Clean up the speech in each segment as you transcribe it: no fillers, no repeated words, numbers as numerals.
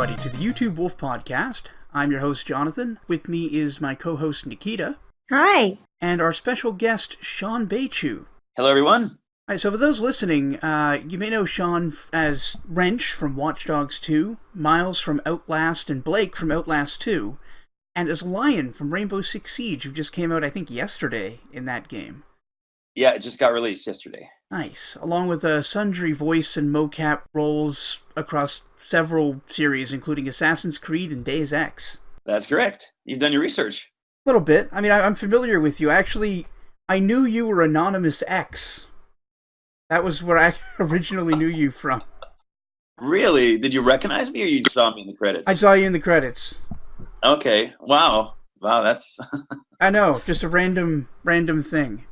everybody, to the YTWPodcast. I'm your host, Jonathan. With me is my co-host, Nikita. Hi. And our special guest, Shawn Baichoo. Hello, everyone. All right, so for those listening, you may know Shawn as Wrench from Watch Dogs 2, Miles from Outlast, and Blake from Outlast 2, and as Lion from Rainbow Six Siege, who just came out, I think, yesterday in that game. Yeah, it just got released yesterday. Nice. Along with sundry voice and mocap roles across several series, including Assassin's Creed and Deus Ex. That's correct. You've done your research. A little bit. I mean, I'm familiar with you. Actually, I knew you were Anonymous X. That was where I originally knew you from. Really? Did you recognize me, or you saw me in the credits? I saw you in the credits. Okay. Wow, that's... I know, just a random thing.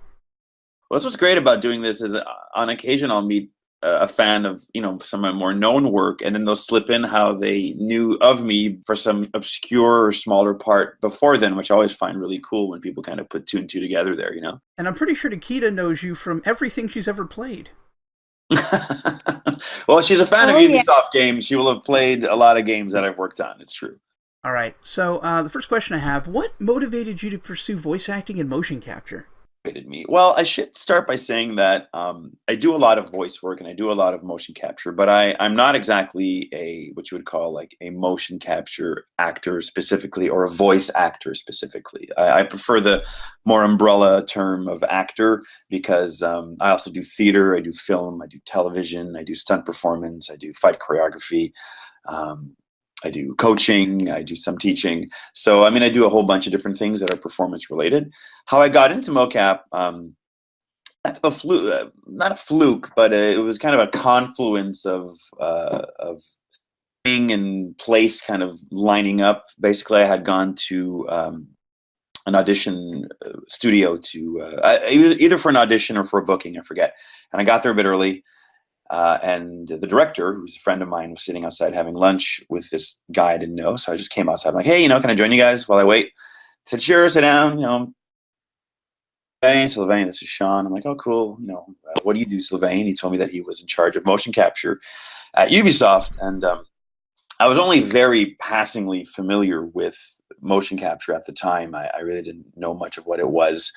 Well, that's what's great about doing this is on occasion I'll meet a fan of, some of my more known work, and then they'll slip in how they knew of me for some obscure or smaller part before then, which I always find really cool when people kind of put two and two together there, And I'm pretty sure Nikita knows you from everything she's ever played. Well, she's a fan of Ubisoft games. She will have played a lot of games that I've worked on. It's true. All right. So the first question I have, what motivated you to pursue voice acting and motion capture? Me. Well, I should start by saying that I do a lot of voice work and I do a lot of motion capture, but I'm not exactly what you would call like a motion capture actor specifically, or a voice actor specifically. I prefer the more umbrella term of actor because I also do theater, I do film, I do television, I do stunt performance, I do fight choreography. I do coaching, I do some teaching. So, I do a whole bunch of different things that are performance related. How I got into mocap, not a fluke, but it was kind of a confluence of being and place kind of lining up. Basically, I had gone to an audition studio it was either for an audition or for a booking, I forget. And I got there a bit early. And the director, who's a friend of mine, was sitting outside having lunch with this guy I didn't know. So I just came outside. I'm like, hey, can I join you guys while I wait? I said, sure, sit down. Hey, Sylvain, this is Shawn. I'm like, oh, cool. What do you do, Sylvain? He told me that he was in charge of motion capture at Ubisoft. And I was only very passingly familiar with motion capture at the time. I really didn't know much of what it was.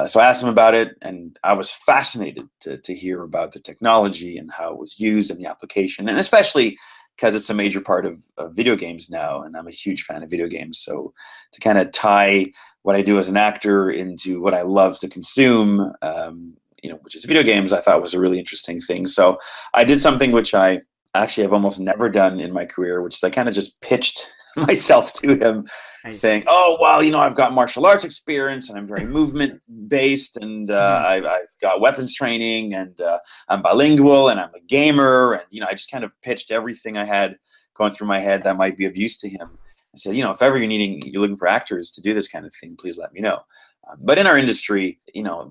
So I asked him about it, and I was fascinated to hear about the technology and how it was used and the application, and especially because it's a major part of video games now, and I'm a huge fan of video games. So to kind of tie what I do as an actor into what I love to consume, which is video games, I thought was a really interesting thing. So I did something which I actually have almost never done in my career, which is I kind of just pitched myself to him. Nice. Saying, oh, well, I've got martial arts experience and I'm very movement based, and I've got weapons training, and I'm bilingual, and I'm a gamer. And, I just kind of pitched everything I had going through my head that might be of use to him. I said, if ever you're looking for actors to do this kind of thing, please let me know. But in our industry,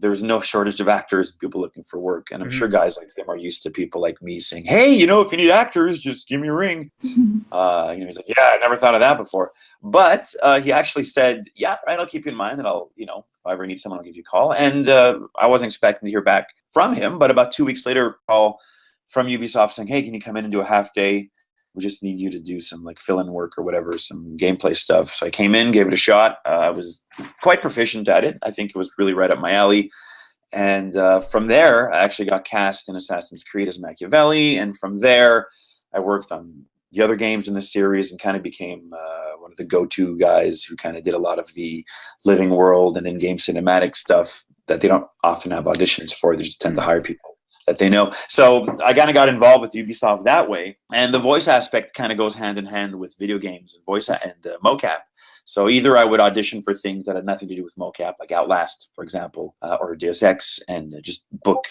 there's no shortage of actors, people looking for work. And I'm sure guys like him are used to people like me saying, hey, if you need actors, just give me a ring. He's like, yeah, I never thought of that before. But he actually said, yeah, right, I'll keep you in mind, and I'll, if I ever need someone, I'll give you a call. And I wasn't expecting to hear back from him. But about 2 weeks later, a call from Ubisoft saying, hey, can you come in and do a half day? We just need you to do some like fill-in work or whatever, some gameplay stuff. So I came in, gave it a shot. I was quite proficient at it. I think it was really right up my alley. And from there, I actually got cast in Assassin's Creed as Machiavelli. And from there, I worked on the other games in the series and kind of became one of the go-to guys who kind of did a lot of the living world and in-game cinematic stuff that they don't often have auditions for. They just tend to hire people that they know. So I kind of got involved with Ubisoft that way. And the voice aspect kind of goes hand in hand with video games and voice and mocap. So either I would audition for things that had nothing to do with mocap, like Outlast, for example, or Deus Ex, and just book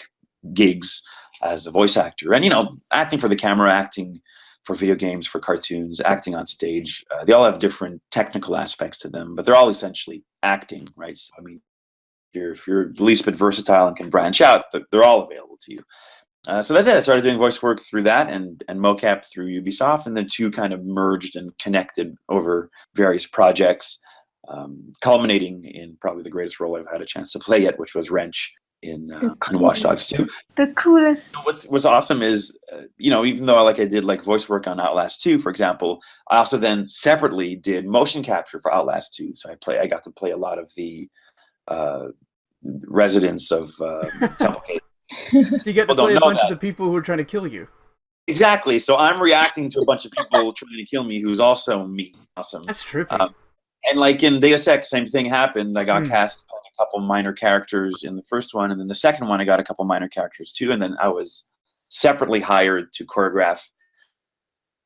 gigs as a voice actor. And, acting for the camera, acting for video games, for cartoons, acting on stage, they all have different technical aspects to them, but they're all essentially acting, right? So, if you're the least bit versatile and can branch out, they're all available to you. So that's it. I started doing voice work through that and mocap through Ubisoft, and the two kind of merged and connected over various projects, culminating in probably the greatest role I've had a chance to play yet, which was Wrench in Watch Dogs 2. The coolest. What's awesome is, even though I did like voice work on Outlast 2, for example, I also then separately did motion capture for Outlast 2. So I got to play a lot of the residents of Templegate. You get to play a bunch of the people who are trying to kill you. Exactly. So I'm reacting to a bunch of people trying to kill me who's also me. Awesome. That's trippy. And like in Deus Ex, same thing happened. I got cast playing a couple minor characters in the first one, and then the second one I got a couple minor characters too, and then I was separately hired to choreograph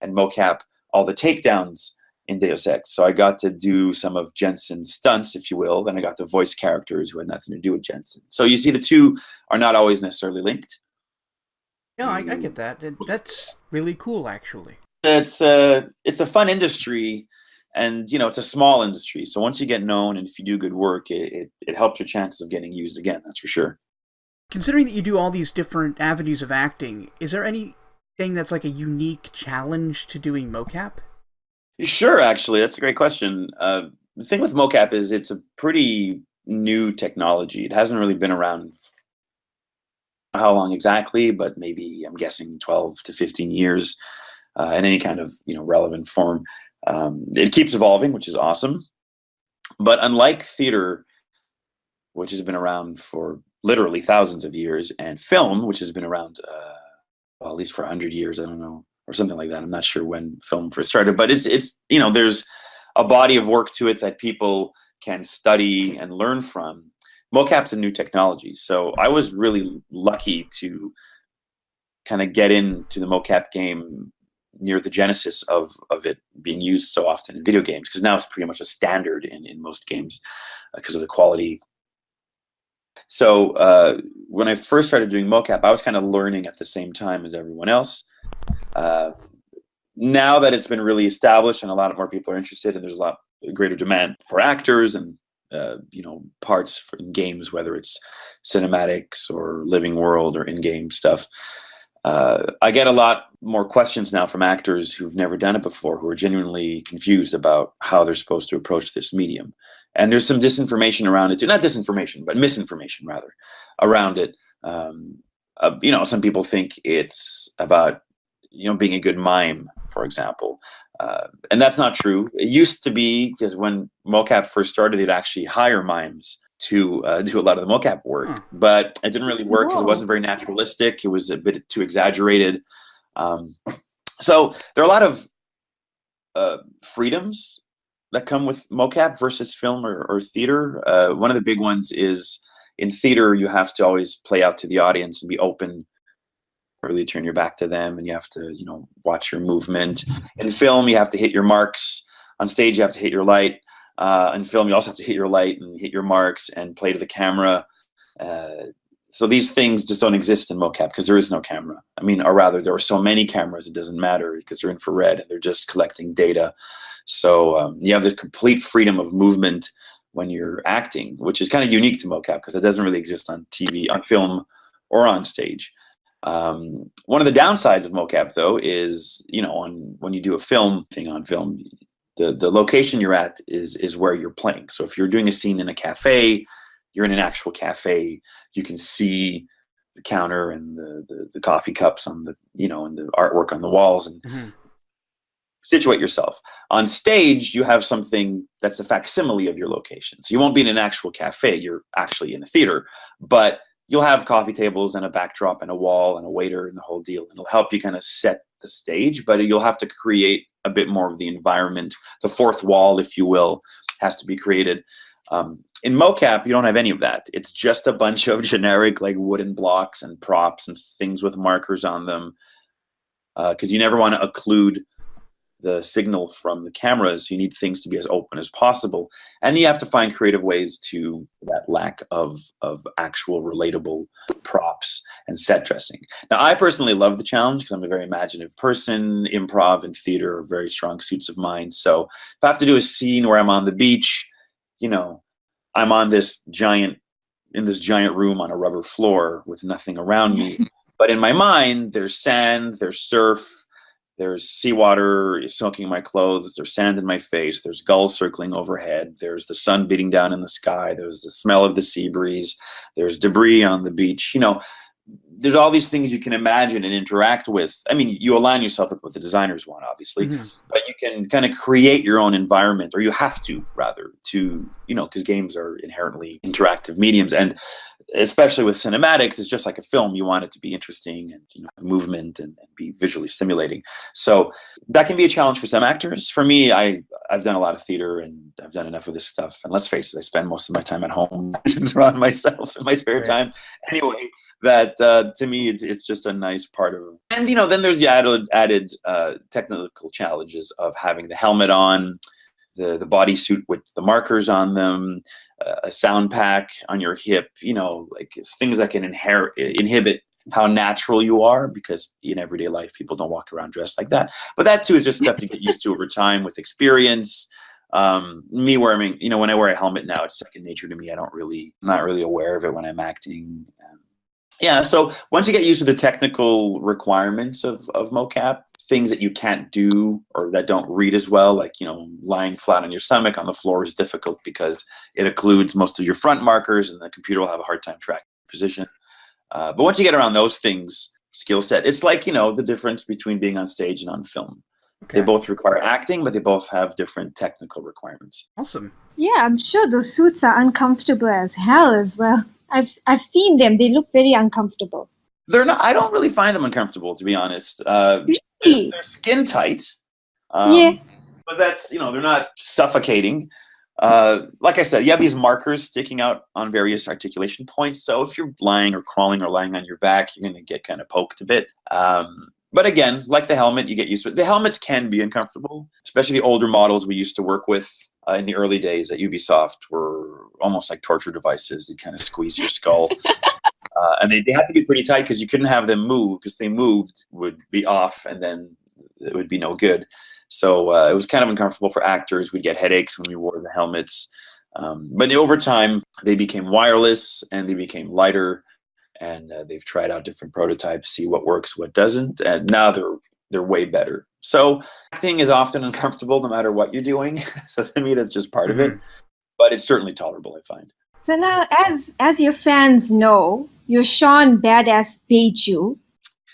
and mocap all the takedowns in Deus Ex. So I got to do some of Jensen's stunts, if you will, and I got to voice characters who had nothing to do with Jensen. So you see the two are not always necessarily linked. No, I get that. That's really cool, actually. It's a fun industry, and it's a small industry. So once you get known and if you do good work, it helps your chances of getting used again. That's for sure. Considering that you do all these different avenues of acting, is there anything that's like a unique challenge to doing mocap? Sure, actually, that's a great question. The thing with mocap is it's a pretty new technology. It hasn't really been around how long exactly, but maybe I'm guessing 12 to 15 years in any kind of relevant form. It keeps evolving, which is awesome. But unlike theater, which has been around for literally thousands of years, and film, which has been around at least for 100 years, I don't know, or something like that. I'm not sure when film first started, but it's there's a body of work to it that people can study and learn from. Mocap's a new technology, so I was really lucky to kind of get into the mocap game near the genesis of it being used so often in video games, because now it's pretty much a standard in most games because of the quality. So when I first started doing mocap, I was kind of learning at the same time as everyone else. Now that it's been really established and a lot more people are interested, and there's a lot greater demand for actors and parts for games, whether it's cinematics or living world or in-game stuff. I get a lot more questions now from actors who've never done it before, who are genuinely confused about how they're supposed to approach this medium. And there's some disinformation around it too. Not disinformation, but misinformation rather around it. Some people think it's about being a good mime, for example. And that's not true. It used to be, because when mocap first started, they'd actually hire mimes to do a lot of the mocap work. But it didn't really work because it wasn't very naturalistic. It was a bit too exaggerated. So there are a lot of freedoms that come with mocap versus film or theater. One of the big ones is in theater, you have to always play out to the audience and be open, really turn your back to them, and you have to, watch your movement. In film, you have to hit your marks. On stage, you have to hit your light. In film, you also have to hit your light and hit your marks and play to the camera. So these things just don't exist in mocap because there is no camera. Or rather, there are so many cameras, it doesn't matter because they're infrared and they're just collecting data. So you have this complete freedom of movement when you're acting, which is kind of unique to mocap because it doesn't really exist on TV, on film, or on stage. One of the downsides of mocap, though, is when you do a film thing on film, the location you're at is where you're playing. So if you're doing a scene in a cafe, you're in an actual cafe. You can see the counter and the coffee cups on the and the artwork on the walls, and situate yourself. On stage, you have something that's a facsimile of your location. So you won't be in an actual cafe. You're actually in a theater, but you'll have coffee tables and a backdrop and a wall and a waiter and the whole deal. And it'll help you kind of set the stage, but you'll have to create a bit more of the environment. The fourth wall, if you will, has to be created. In mocap, you don't have any of that. It's just a bunch of generic wooden blocks and props and things with markers on them, because you never want to occlude the signal from the cameras. You need things to be as open as possible, and you have to find creative ways to that lack of actual relatable props and set dressing. Now, I personally love the challenge because I'm a very imaginative person. Improv and theater are very strong suits of mine. So if I have to do a scene where I'm on the beach, I'm on this giant room on a rubber floor with nothing around me, but in my mind there's sand, there's surf, There's seawater soaking my clothes. There's sand in my face. There's gulls circling overhead. There's the sun beating down in the sky. There's the smell of the sea breeze. There's debris on the beach. There's all these things you can imagine and interact with. I mean, you align yourself with what the designers want, obviously, but you can kind of create your own environment, or you have to, rather, to, because games are inherently interactive mediums. And especially with cinematics, it's just like a film. You want it to be interesting and movement and be visually stimulating. So that can be a challenge for some actors. For me, I've done a lot of theater and I've done enough of this stuff. And let's face it, I spend most of my time at home around myself in my spare time. Anyway, that to me, it's just a nice part of it. And then there's the added technical challenges of having the helmet on, the bodysuit with the markers on them, a sound pack on your hip, like things that can inhibit how natural you are, because in everyday life, people don't walk around dressed like that. But that too is just stuff to get used to over time with experience. Me wearing, when I wear a helmet now, it's second nature to me. I'm not really aware of it when I'm acting. So once you get used to the technical requirements of mocap, things that you can't do or that don't read as well, like, lying flat on your stomach on the floor is difficult because it occludes most of your front markers and the computer will have a hard time tracking position. But once you get around those things, skill set, it's like, the difference between being on stage and on film. Okay. They both require acting, but they both have different technical requirements. Awesome. Yeah, I'm sure those suits are uncomfortable as hell as well. I've seen them. They look very uncomfortable. They're not. I don't really find them uncomfortable, to be honest. They're skin tight. Yeah. But that's, they're not suffocating. Like I said, you have these markers sticking out on various articulation points. So if you're lying or crawling or lying on your back, you're going to get kind of poked a bit. But again, like the helmet, you get used to it. The helmets can be uncomfortable, especially the older models we used to work with in the early days at Ubisoft were almost like torture devices. They kind of squeeze your skull. And they had to be pretty tight because you couldn't have them move, because they moved would be off and then it would be no good. So it was kind of uncomfortable for actors. We'd get headaches when we wore the helmets. But over time, they became wireless and they became lighter. And they've tried out different prototypes, see what works, what doesn't. And now they're way better. So acting is often uncomfortable no matter what you're doing. So to me, that's just part of it. But it's certainly tolerable, I find. So now, as your fans know, you're Shawn Badass Baichoo.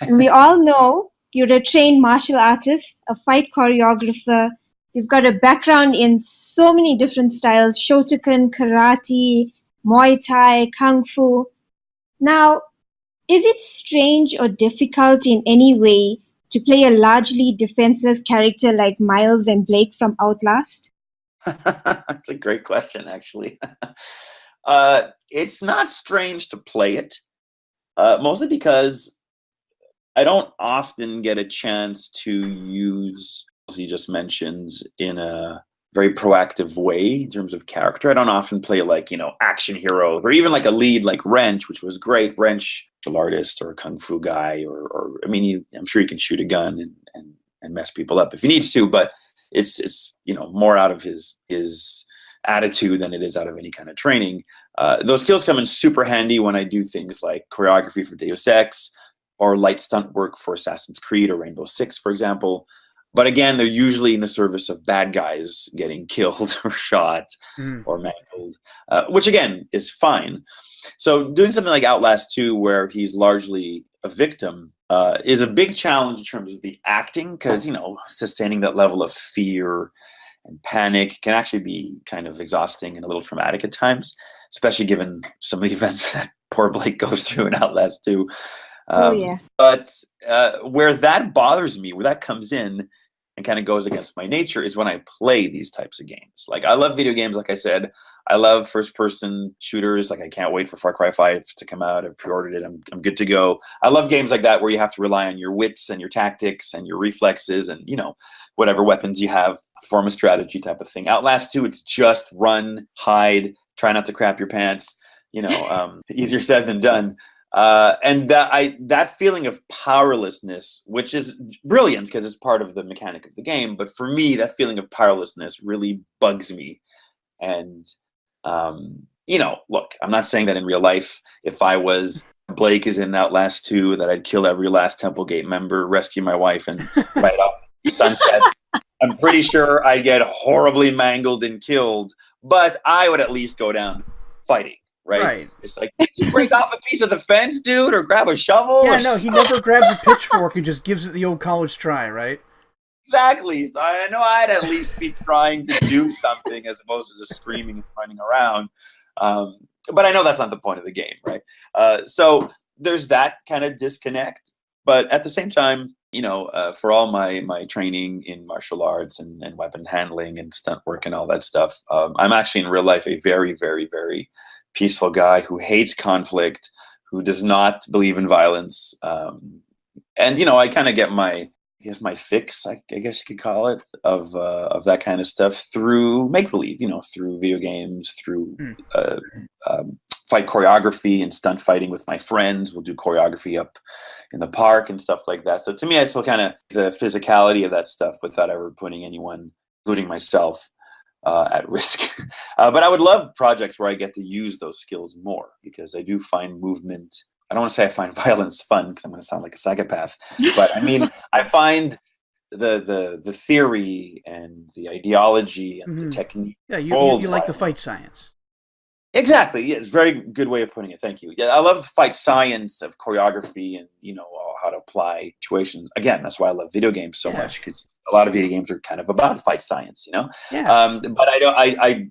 And we all know you're a trained martial artist, a fight choreographer. You've got a background in so many different styles: Shotokan, karate, Muay Thai, Kung Fu. Now, is it strange or difficult in any way to play a largely defenseless character like Miles and Blake from Outlast? That's a great question, actually. It's not strange to play it, mostly because I don't often get a chance to use, as he just mentioned, in a very proactive way in terms of character. I don't often play like, action heroes or even like a lead like Wrench, which was great. Wrench, an artist or a kung fu guy, or I'm sure you can shoot a gun and mess people up if he needs to, but it's more out of his attitude than it is out of any kind of training. Those skills come in super handy when I do things like choreography for Deus Ex or light stunt work for Assassin's Creed or Rainbow Six, for example. But again, they're usually in the service of bad guys getting killed or shot or mangled, which again is fine. So doing something like Outlast 2, where he's largely a victim, is a big challenge in terms of the acting, because, sustaining that level of fear and panic can actually be kind of exhausting and a little traumatic at times, especially given some of the events that poor Blake goes through in Outlast 2. But where that bothers me, where that comes in and kind of goes against my nature, is when I play these types of games. Like, I love video games, like I said. I love first-person shooters. Like, I can't wait for Far Cry 5 to come out. I've pre-ordered it. I'm good to go. I love games like that where you have to rely on your wits and your tactics and your reflexes and, whatever weapons you have, form a strategy type of thing. Outlast 2, it's just run, hide, try not to crap your pants. Easier said than done. And that feeling of powerlessness, which is brilliant because it's part of the mechanic of the game, but for me, that feeling of powerlessness really bugs me. And look, I'm not saying that in real life, if I was Blake is in Outlast 2, that I'd kill every last Temple Gate member, rescue my wife, and ride off sunset. I'm pretty sure I'd get horribly mangled and killed, but I would at least go down fighting, right? It's like, did you break off a piece of the fence, dude, or grab a shovel? Yeah, no, he never grabs a pitchfork and just gives it the old college try, right? Exactly. So I know I'd at least be trying to do something as opposed to just screaming and running around. But I know that's not the point of the game, right? So there's that kind of disconnect. But at the same time, for all my training in martial arts and weapon handling and stunt work and all that stuff, I'm actually in real life a very, very, very peaceful guy who hates conflict, who does not believe in violence. And I kind of get my fix, I guess you could call it, of that kind of stuff through make-believe, through video games, through fight choreography and stunt fighting with my friends. We'll do choreography up in the park and stuff like that. So to me, I still kind of the physicality of that stuff without ever putting anyone, including myself, at risk. But I would love projects where I get to use those skills more, because I do find movement. I don't want to say I find violence fun, because I'm going to sound like a psychopath, but I mean, I find the theory and the ideology and the technique. Yeah, you like the fight science. Exactly. Yeah, it's a very good way of putting it. Thank you. Yeah, I love fight science of choreography and how to apply situations. Again, that's why I love video games so much, because a lot of video games are kind of about fight science. Yeah. But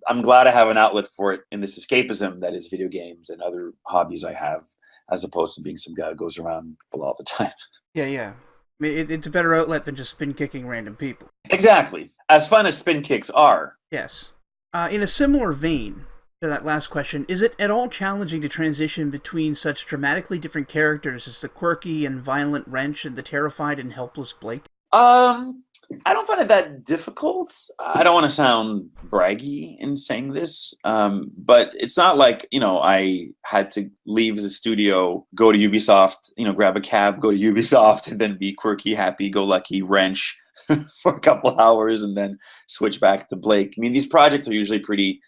I'm glad I have an outlet for it in this escapism that is video games and other hobbies I have, as opposed to being some guy who goes around people all the time. Yeah. I mean, it's a better outlet than just spin kicking random people. Exactly. As fun as spin kicks are. Yes. In a similar vein to that last question, is it at all challenging to transition between such dramatically different characters as the quirky and violent Wrench and the terrified and helpless Blake? I don't find it that difficult. I don't want to sound braggy in saying this, but it's not like, I had to leave the studio, go to Ubisoft, grab a cab, go to Ubisoft, and then be quirky, happy-go-lucky Wrench for a couple of hours and then switch back to Blake. I mean, these projects are usually pretty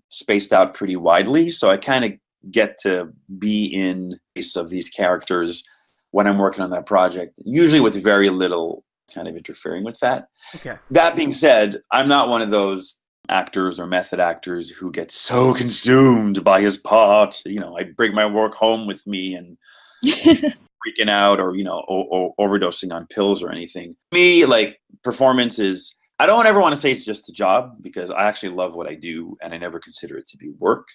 spaced out pretty widely, so I kind of get to be in place of these characters when I'm working on that project, usually with very little kind of interfering with that. Okay. That being said, I'm not one of those actors or method actors who get so consumed by his part. I bring my work home with me and freaking out or overdosing on pills or anything. Me, like, performance is, I don't ever want to say it's just a job, because I actually love what I do and I never consider it to be work.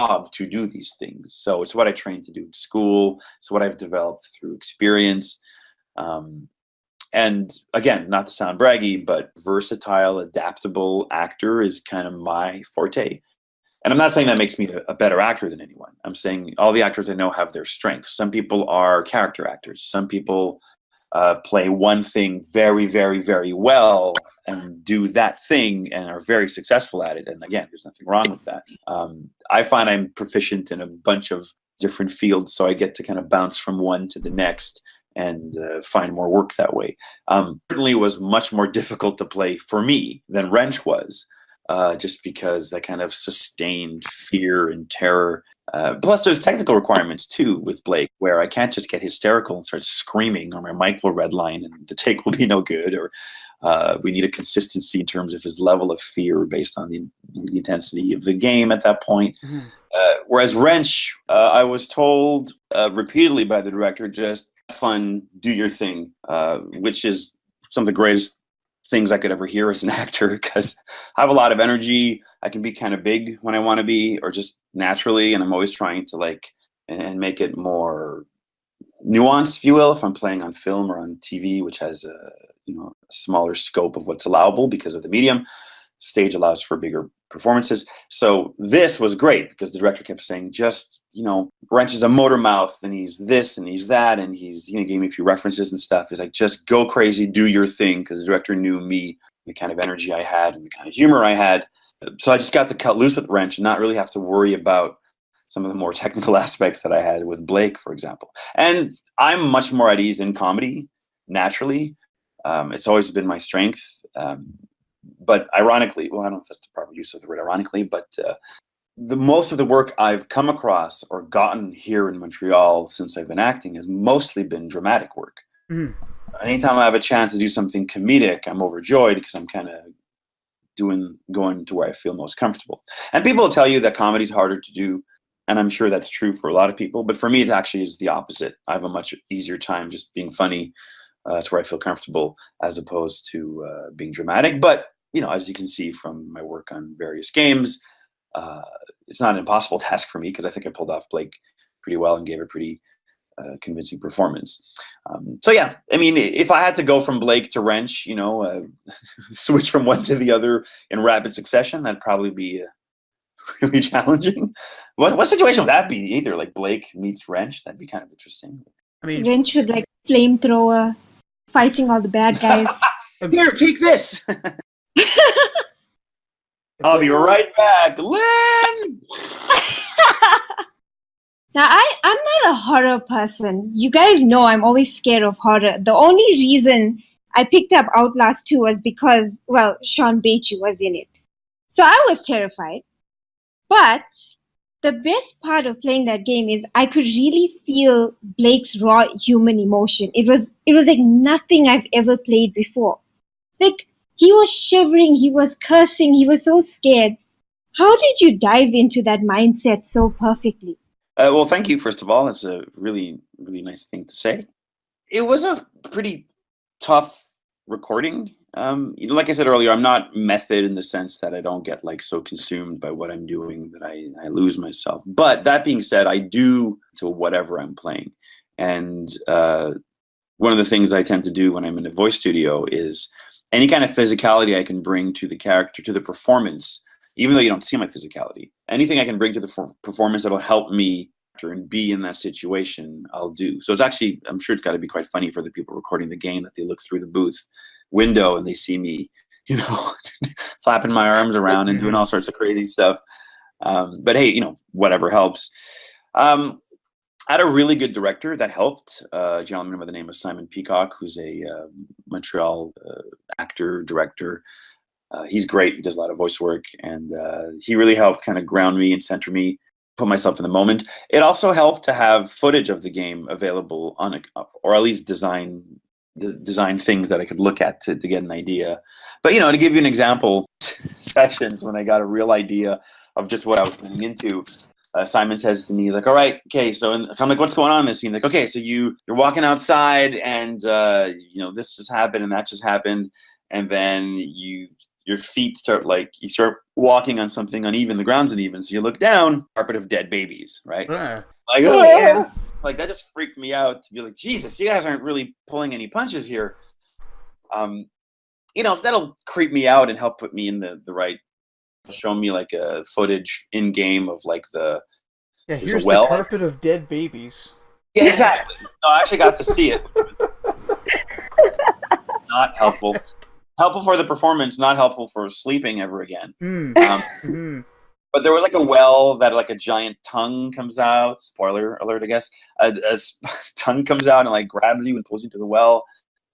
Job to do these things. So it's what I trained to do in school. It's what I've developed through experience. And again, not to sound braggy, but versatile, adaptable actor is kind of my forte. And I'm not saying that makes me a better actor than anyone. I'm saying all the actors I know have their strengths. Some people are character actors. Some people play one thing very, very, very well and do that thing and are very successful at it. And again, there's nothing wrong with that. I find I'm proficient in a bunch of different fields, so I get to kind of bounce from one to the next and find more work that way. Certainly was much more difficult to play for me than Wrench was, just because that kind of sustained fear and terror. Plus, there's technical requirements too with Blake, where I can't just get hysterical and start screaming, or my mic will redline and the take will be no good, or we need a consistency in terms of his level of fear based on the intensity of the game at that point. Mm-hmm. Whereas Wrench, I was told repeatedly by the director, just fun, do your thing, which is some of the greatest things I could ever hear as an actor, because I have a lot of energy. I can be kind of big when I want to be, or just naturally, and I'm always trying to and make it more nuanced, if you will, if I'm playing on film or on TV, which has a smaller scope of what's allowable because of the medium. Stage allows for bigger performances. So this was great, because the director kept saying, just, Wrench is a motor mouth, and he's this and he's that, and he's, gave me a few references and stuff. He's like, just go crazy, do your thing, because the director knew me, the kind of energy I had and the kind of humor I had. So I just got to cut loose with Wrench and not really have to worry about some of the more technical aspects that I had with Blake, for example. And I'm much more at ease in comedy, naturally. It's always been my strength. But ironically, well, I don't know if that's the proper use of the word ironically, but the most of the work I've come across or gotten here in Montreal since I've been acting has mostly been dramatic work. Mm. anytime I have a chance to do something comedic, I'm overjoyed because I'm kind of going to where I feel most comfortable. And people will tell you that comedy is harder to do, and I'm sure that's true for a lot of people. But for me, it actually is the opposite. I have a much easier time just being funny. It's where I feel comfortable, as opposed to being dramatic. But as you can see from my work on various games, it's not an impossible task for me because I think I pulled off Blake pretty well and gave a pretty convincing performance. So yeah, I mean, if I had to go from Blake to Wrench, switch from one to the other in rapid succession, that'd probably be really challenging. What situation would that be? Either like Blake meets Wrench, that'd be kind of interesting. I mean, Wrench with like flamethrower, fighting all the bad guys. Here, take this. I'll be right back, Lynn. Now, I'm not a horror person. You guys know I'm always scared of horror. The only reason I picked up Outlast 2 was because, well, Shawn Baichoo was in it. So I was terrified. But the best part of playing that game is I could really feel Blake's raw human emotion. It was like nothing I've ever played before. Like, he was shivering, he was cursing, he was so scared. How did you dive into that mindset so perfectly? Well, thank you, first of all. That's a really, really nice thing to say. It was a pretty tough recording. Like I said earlier, I'm not method in the sense that I don't get like so consumed by what I'm doing that I lose myself. But that being said, I do to whatever I'm playing. And one of the things I tend to do when I'm in a voice studio is any kind of physicality I can bring to the character, to the performance, even though you don't see my physicality. Anything I can bring to the performance that'll help me and be in that situation, I'll do. So it's actually, I'm sure it's got to be quite funny for the people recording the game that they look through the booth window and they see me, flapping my arms around and doing all sorts of crazy stuff. But hey, whatever helps. I had a really good director that helped, a gentleman by the name of Simon Peacock, who's a Montreal actor, director. He's great. He does a lot of voice work, and he really helped kind of ground me and center me, put myself in the moment. It also helped to have footage of the game available or at least design things that I could look at to get an idea. But to give you an example, sessions when I got a real idea of just what I was getting into, Simon says to me, he's like, all right, okay, so I'm like, what's going on in this scene? Like, okay, so you're walking outside and this just happened and that just happened, and then your feet start you start walking on something uneven, the ground's uneven, so you look down, carpet of dead babies, right? Like, oh yeah. Like, that just freaked me out to be like, Jesus, you guys aren't really pulling any punches here. That'll creep me out and help put me in the right, show me like a footage in game of like here's the carpet of dead babies. Yeah, exactly. No, I actually got to see it. Not helpful. Helpful for the performance, not helpful for sleeping ever again. But there was like a well that like a giant tongue comes out. Spoiler alert, I guess. A tongue comes out and like grabs you and pulls you to the well.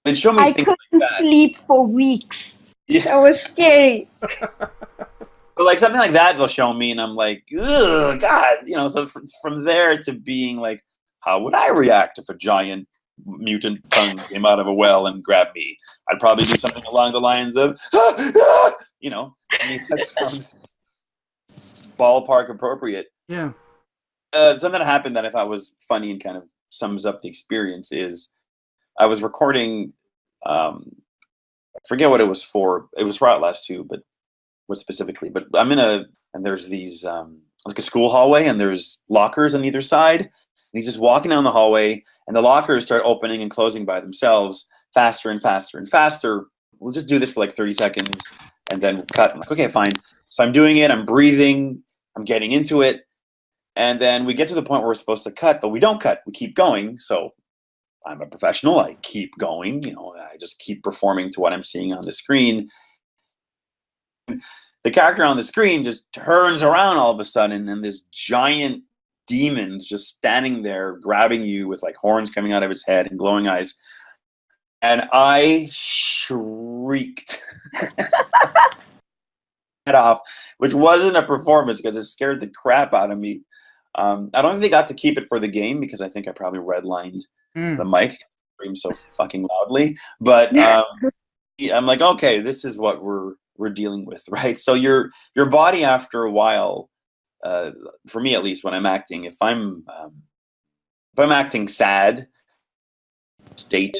And show me things like that. I couldn't sleep for weeks. Yeah. That was scary. But like something like that they'll show me, and I'm like, ugh, God, So from there to being like, how would I react if a giant mutant tongue came out of a well and grabbed me? I'd probably do something along the lines of, I mean, that sounds ballpark appropriate. Yeah. Something that happened that I thought was funny and kind of sums up the experience is I was recording, I forget what it was for. It was for Outlast 2, but what specifically? But I'm and there's these, like a school hallway, and there's lockers on either side. And he's just walking down the hallway, and the lockers start opening and closing by themselves faster and faster and faster. We'll just do this for like 30 seconds and then cut. I'm like, okay, fine. So I'm doing it. I'm breathing. I'm getting into it. And then we get to the point where we're supposed to cut, but we don't cut. We keep going. So I'm a professional. I keep going. I just keep performing to what I'm seeing on the screen. The character on the screen just turns around all of a sudden, and this giant demon's just standing there grabbing you with like horns coming out of its head and glowing eyes. And I shrieked it off, which wasn't a performance because it scared the crap out of me. I don't think they got to keep it for the game because I think I probably redlined the mic. scream so fucking loudly. But I'm like, okay, this is what we're dealing with, right? So your body after a while, for me at least, when I'm acting, if I'm acting sad, state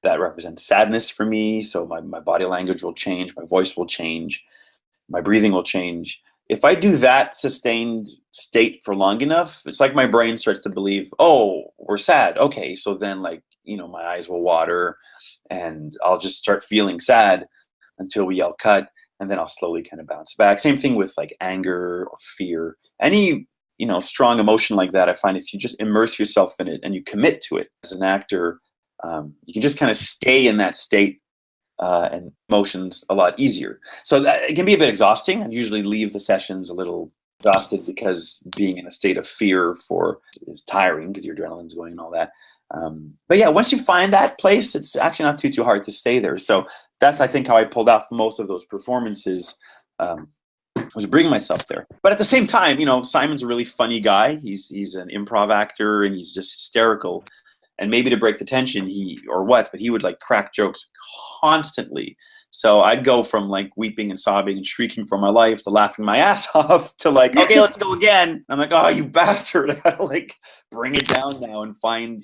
that represents sadness for me, so my body language will change, my voice will change, my breathing will change. If I do that sustained state for long enough, it's like my brain starts to believe, oh, we're sad. Okay, so then my eyes will water and I'll just start feeling sad until we yell cut, and then I'll slowly kind of bounce back. Same thing with like anger or fear. Any, strong emotion like that, I find if you just immerse yourself in it and you commit to it as an actor, you can just kind of stay in that state and emotions a lot easier. So it can be a bit exhausting. I usually leave the sessions a little exhausted because being in a state of fear is tiring because your adrenaline's going and all that. But yeah, once you find that place, it's actually not too hard to stay there. So that's, I think, how I pulled off most of those performances, was bringing myself there. But at the same time, Simon's a really funny guy. He's an improv actor and he's just hysterical. And maybe to break the tension, he would like crack jokes constantly. So I'd go from like weeping and sobbing and shrieking for my life to laughing my ass off to like, okay, let's go again. I'm like, oh, you bastard. I gotta like bring it down now and find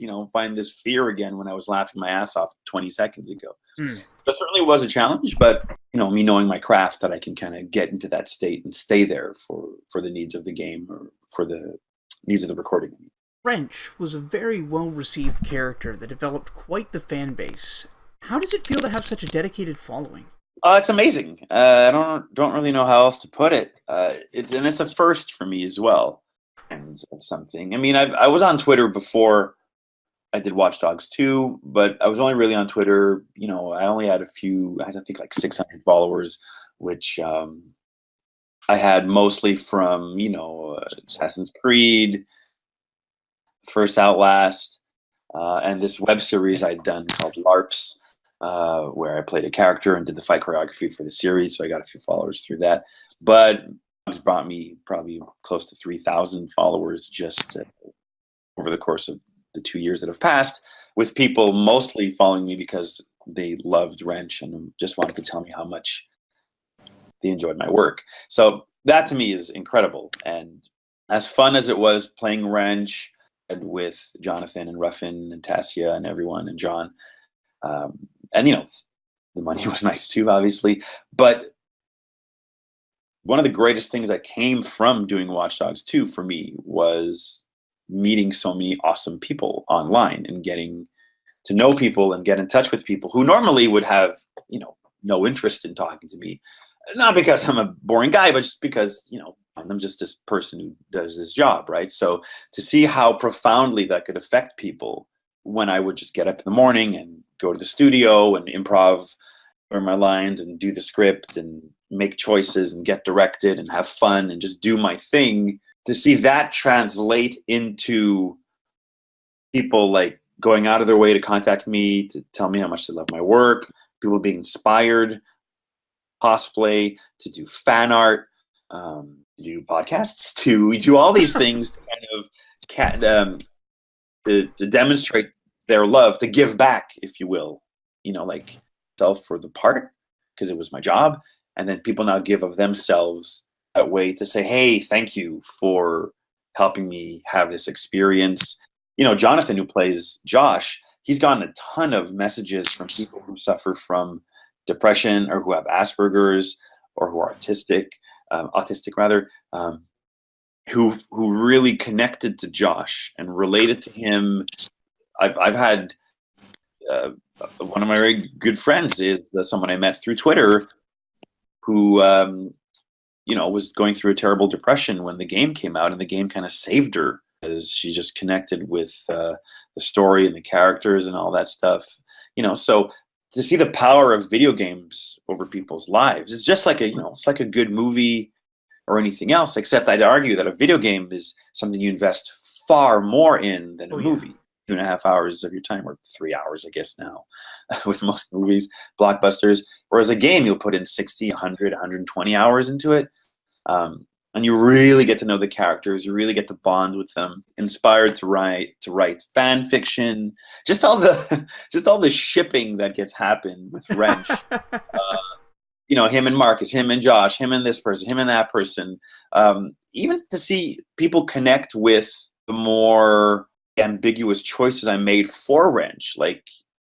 this fear again when I was laughing my ass off 20 seconds ago. It certainly was a challenge, but me knowing my craft, that I can kind of get into that state and stay there for the needs of the game or for the needs of the recording. Wrench was a very well-received character that developed quite the fan base. How does it feel to have such a dedicated following? It's amazing. I don't really know how else to put it. It's a first for me as well. And something. I mean, I was on Twitter before I did Watch Dogs 2, but I was only really on Twitter. I only had I think like 600 followers, which I had mostly from Assassin's Creed, first Outlast, and this web series I'd done called LARPs, where I played a character and did the fight choreography for the series, so I got a few followers through that. But it's brought me probably close to 3,000 followers just over the course of the 2 years that have passed, with people mostly following me because they loved Wrench and just wanted to tell me how much they enjoyed my work. So that to me is incredible. And as fun as it was playing Wrench with Jonathan and Ruffin and Tassia and everyone and John, and the money was nice too, obviously, but one of the greatest things that came from doing Watch Dogs 2 for me was meeting so many awesome people online and getting to know people and get in touch with people who normally would have no interest in talking to me, not because I'm a boring guy, but just because I'm just this person who does this job, right? So to see how profoundly that could affect people when I would just get up in the morning and go to the studio and improv my lines and do the script and make choices and get directed and have fun and just do my thing, to see that translate into people like going out of their way to contact me, to tell me how much they love my work, people being inspired, cosplay, to do fan art, to do podcasts, to do all these things to kind of to demonstrate their love, to give back, if you will, like self for the part, because it was my job. And then people now give of themselves that way to say, hey, thank you for helping me have this experience. Jonathan, who plays Josh, he's gotten a ton of messages from people who suffer from depression or who have Asperger's or who are autistic rather, who really connected to Josh and related to him. I've had one of my very good friends is someone I met through Twitter who was going through a terrible depression when the game came out, and the game kind of saved her as she just connected with the story and the characters and all that stuff. So to see the power of video games over people's lives, it's just like it's like a good movie or anything else, except I'd argue that a video game is something you invest far more in than a movie. 2.5 hours of your time, or 3 hours, I guess now, with most movies, blockbusters. Whereas a game, you'll put in 60, 100, 120 hours into it. and you really get to know the characters. You really get to bond with them. Inspired to write fan fiction. Just all the shipping that gets happened with Wrench. Him and Marcus, him and Josh, him and this person, him and that person. Even to see people connect with the more ambiguous choices I made for Wrench. Like,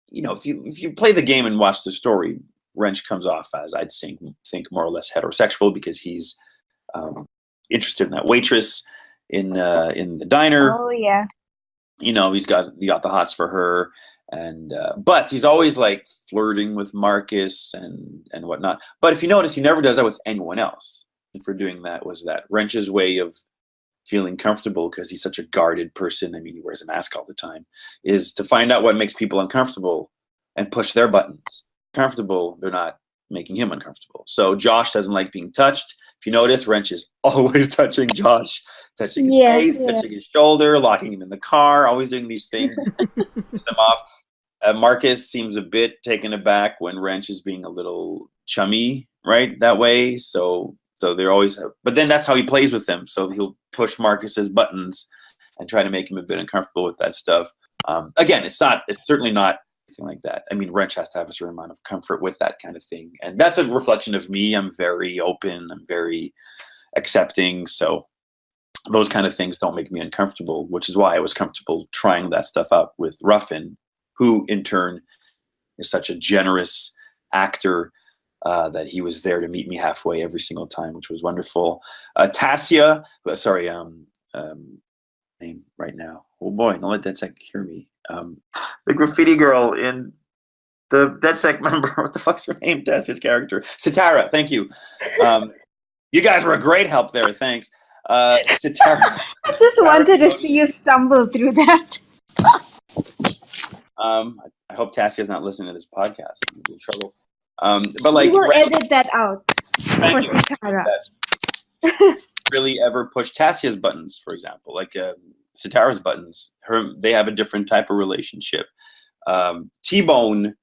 if you play the game and watch the story, Wrench comes off as, I'd think more or less heterosexual, because he's interested in that waitress in the diner. Oh yeah. He's got the hots for her, and but he's always like flirting with Marcus and whatnot. But if you notice, he never does that with anyone else. And for doing that was that Wrench's way of feeling comfortable, because he's such a guarded person. I mean, he wears a mask all the time, is to find out what makes people uncomfortable and push their buttons. Comfortable, they're not making him uncomfortable. So Josh doesn't like being touched. If you notice, Wrench is always touching Josh, touching his face, touching his shoulder, locking him in the car, always doing these things to piss him off. Marcus seems a bit taken aback when Wrench is being a little chummy, right, that way. So they're always, but then that's how he plays with them. So he'll push Marcus's buttons and try to make him a bit uncomfortable with that stuff. Again, it's certainly not anything like that. I mean, Wrench has to have a certain amount of comfort with that kind of thing. And that's a reflection of me. I'm very open. I'm very accepting. So those kind of things don't make me uncomfortable, which is why I was comfortable trying that stuff out with Ruffin, who in turn is such a generous actor that he was there to meet me halfway every single time, which was wonderful. Tassia, name right now. Oh boy, don't let DedSec hear me. The graffiti girl in the DedSec member. What the fuck's her name? Tassia's character. Sitara, thank you. You guys were a great help there. Thanks. Sitara. I just wanted to see you stumble through that. I hope Tassia's not listening to this podcast. I'm in trouble. But like, we will edit that out. Thank you. Sitara. Really ever push Tassia's buttons, for example, like Sitara's buttons. They have a different type of relationship. T-Bone,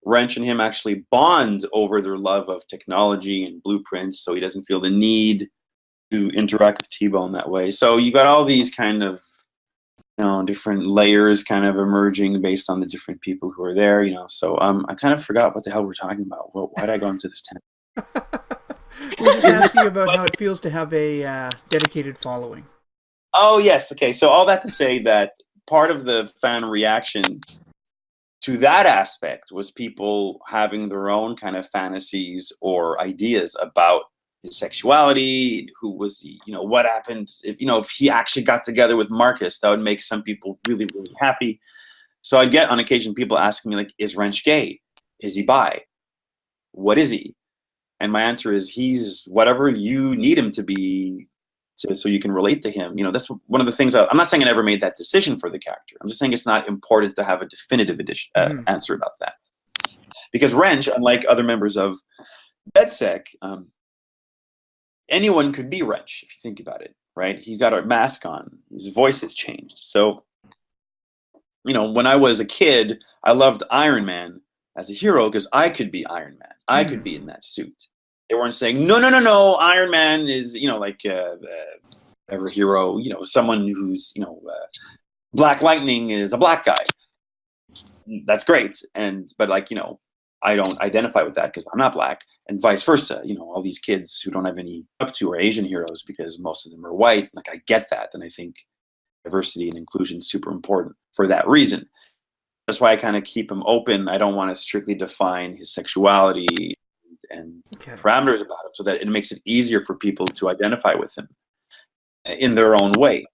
Wrench and him actually bond over their love of technology and blueprints, so he doesn't feel the need to interact with T-Bone that way. So you got all these kind of different layers kind of emerging based on the different people who are there. So I kind of forgot what the hell we're talking about. Why did I go into this tent? We're just asking about how it feels to have a dedicated following. Oh, yes. Okay. So all that to say that part of the fan reaction to that aspect was people having their own kind of fantasies or ideas about his sexuality, who was he, what happened if he actually got together with Marcus. That would make some people really, really happy. So I get on occasion people asking me, like, is Wrench gay? Is he bi? What is he? And my answer is, he's whatever you need him to be, so you can relate to him. That's one of the things. I'm not saying I never made that decision for the character. I'm just saying it's not important to have a definitive answer about that. Because Wrench, unlike other members of DedSec, anyone could be Wrench if you think about it, right? He's got a mask on. His voice has changed. So, when I was a kid, I loved Iron Man as a hero because I could be Iron Man. I could be in that suit. They weren't saying, no, Iron Man is, whatever hero, someone who's, Black Lightning is a black guy. That's great. But I don't identify with that because I'm not black, and vice versa. All these kids who don't have any up to are Asian heroes because most of them are white. Like, I get that. And I think diversity and inclusion is super important for that reason. That's why I kind of keep him open. I don't want to strictly define his sexuality and parameters about him, so that it makes it easier for people to identify with him in their own way.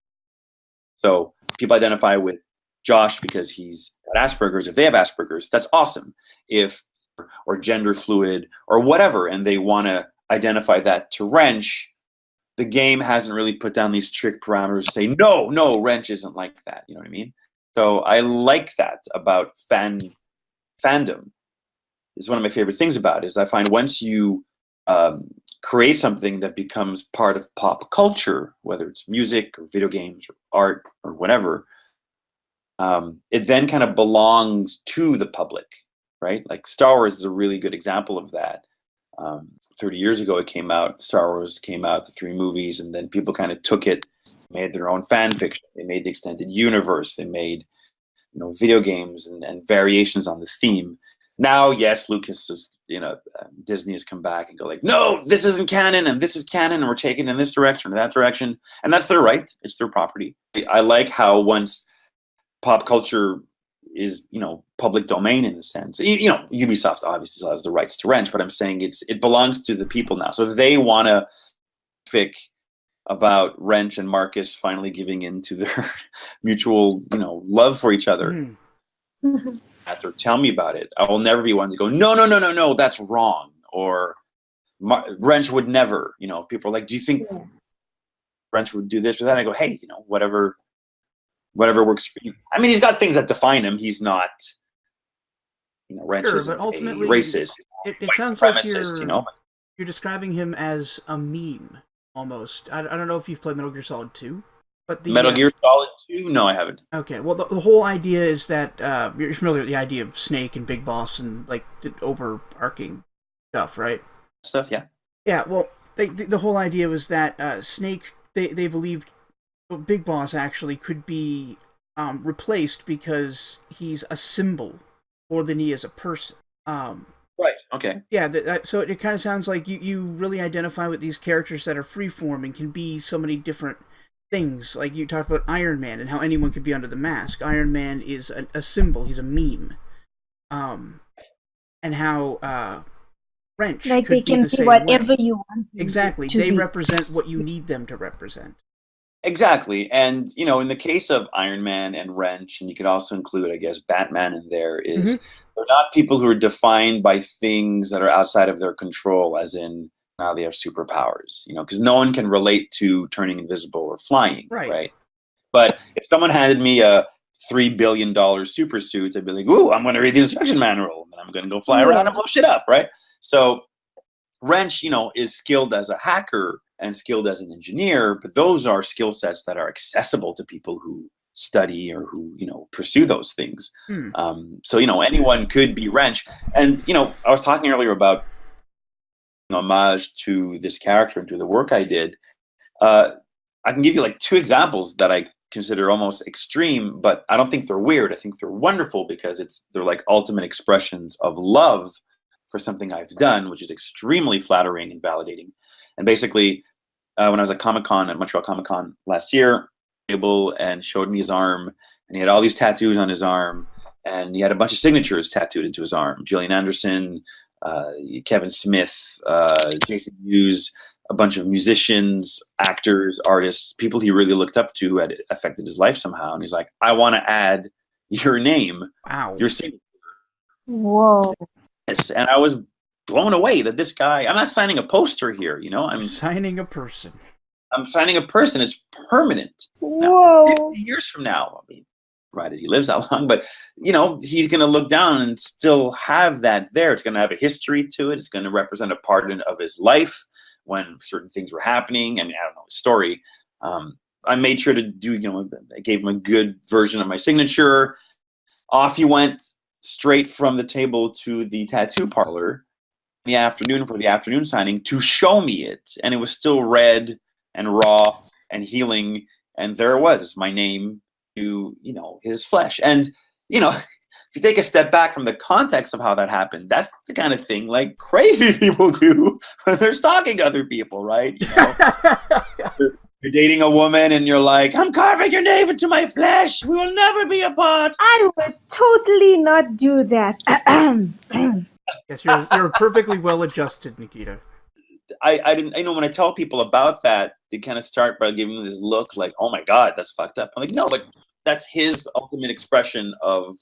So people identify with Josh because he's got Asperger's. If they have Asperger's, that's awesome. Or gender fluid or whatever, and they want to identify that to Wrench, the game hasn't really put down these strict parameters to say, no, Wrench isn't like that. You know what I mean? So I like that about fandom. It's one of my favorite things about it, is I find once you create something that becomes part of pop culture, whether it's music or video games or art or whatever, it then kind of belongs to the public, right? Like Star Wars is a really good example of that. 30 years ago it came out. Star Wars came out, the 3 movies, and then people kind of took it, made their own fan fiction. They made the extended universe. They made video games and variations on the theme. Now, yes, Lucas is, Disney has come back and go like, no, this isn't canon and this is canon and we're taking it in this direction or that direction. And that's their right. It's their property. I like how once pop culture is, public domain in a sense, Ubisoft obviously still has the rights to Wrench, but I'm saying it belongs to the people now. So if they want to fic about Wrench and Marcus finally giving in to their mutual, love for each other, or tell me about it. I will never be one to go, no, that's wrong. Or Wrench would never, if people are like, do you think Wrench would do this or that? I go, hey, whatever works for you. I mean, he's got things that define him. He's not, Wrench is a racist. It sounds like you're describing him as a meme, almost. I don't know if you've played Metal Gear Solid 2. But Metal Gear Solid 2? No, I haven't. Okay, well, the whole idea is that you're familiar with the idea of Snake and Big Boss and, like, the overarching stuff, right? Stuff, yeah. Yeah, well, the whole idea was that Snake, they believed Big Boss actually could be replaced because he's a symbol more than he is a person. Right, okay. Yeah, so it kind of sounds like you really identify with these characters that are freeform and can be so many different things. Like you talked about Iron Man and how anyone could be under the mask. Iron Man is a symbol, he's a meme. And how Wrench like could they can be the be same whatever way. you want them Exactly, to they be. represent what you need them to represent. Exactly. And, in the case of Iron Man and Wrench, and you could also include, I guess, Batman in there, is they're not people who are defined by things that are outside of their control, as in now they have superpowers, because no one can relate to turning invisible or flying, right? But if someone handed me a $3 billion super suit, I'd be like, ooh, I'm going to read the instruction manual, and I'm going to go fly around and blow shit up, right? So Wrench, is skilled as a hacker and skilled as an engineer, but those are skill sets that are accessible to people who study or who, pursue those things. So, anyone could be Wrench. And, I was talking earlier about homage to this character and to the work I did. I can give you like 2 examples that I consider almost extreme, but I don't think they're weird. I think they're wonderful because they're like ultimate expressions of love for something I've done, which is extremely flattering and validating. And basically, when I was at Comic-Con, at Montreal Comic-Con last year, and showed me his arm, and he had all these tattoos on his arm, and he had a bunch of signatures tattooed into his arm. Gillian Anderson, Kevin Smith, Jason Hughes, a bunch of musicians, actors, artists, people he really looked up to who had affected his life somehow. And he's like, I want to add your name, your signature. Whoa. And I was blown away that this guy, I'm not signing a poster here, I'm signing a person. I'm signing a person. It's permanent. Whoa. Now, 50 years from now, provided he lives that long, but he's going to look down and still have that there. It's going to have a history to it. It's going to represent a part of his life when certain things were happening. I mean, I don't know his story. I made sure to do, I gave him a good version of my signature. Off he went straight from the table to the tattoo parlor in the afternoon for the afternoon signing to show me it. And it was still red and raw and healing. And there it was, my name to, his flesh. And, if you take a step back from the context of how that happened, that's the kind of thing like crazy people do when they're stalking other people, right? You're dating a woman and you're like, I'm carving your name into my flesh. We will never be apart. I would totally not do that. Yes, you're perfectly well adjusted, Nikita. I didn't. When I tell people about that, they kind of start by giving me this look like, "Oh my God, that's fucked up." I'm like, no, but that's his ultimate expression of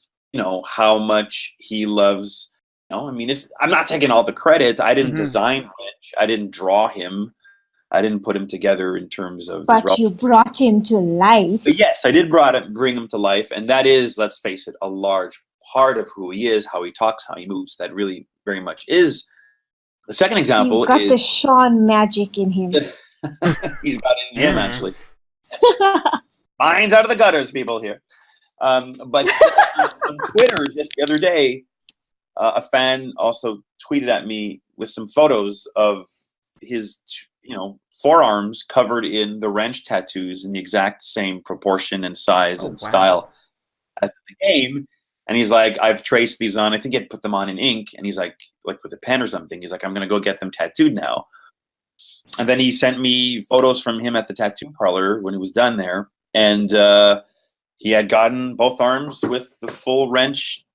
how much he loves. I'm not taking all the credit. I didn't design Rich. I didn't draw him. I didn't put him together in terms of. But you brought him to life. But yes, I did bring him to life, and that is, let's face it, a large part of who he is, how he talks, how he moves. That really very much is. The second example He's got the Shawn magic in him. He's got it in him, actually. Minds out of the gutters, people here. But on Twitter, just the other day, a fan also tweeted at me with some photos of his, forearms covered in the wrench tattoos in the exact same proportion and size and style as in the game. And he's like, I've traced these on. I think he had put them on in ink. And he's like with a pen or something. He's like, I'm going to go get them tattooed now. And then he sent me photos from him at the tattoo parlor when he was done there. And he had gotten both arms with the full wrench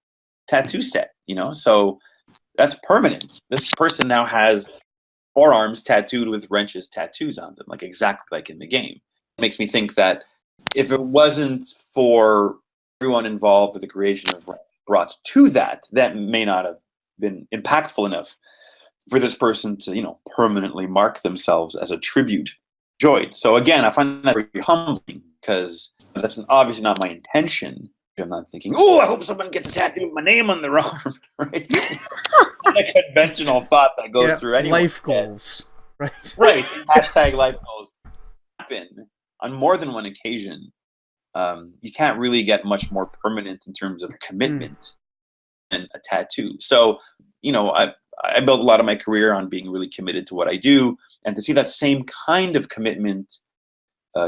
tattoo set, So that's permanent. This person now has forearms tattooed with wrenches tattoos on them, like exactly like in the game. It makes me think that if it wasn't for everyone involved with the creation of wrench brought to that may not have been impactful enough for this person to, permanently mark themselves as a tribute enjoyed. So again, I find that very humbling because that's obviously not my intention. I'm not thinking, oh, I hope someone gets a tattoo with my name on their arm, right? A conventional thought that goes through anyway. Life goals, right? Right. Hashtag life goals happen on more than one occasion. You can't really get much more permanent in terms of commitment than a tattoo. So, I built a lot of my career on being really committed to what I do, and to see that same kind of commitment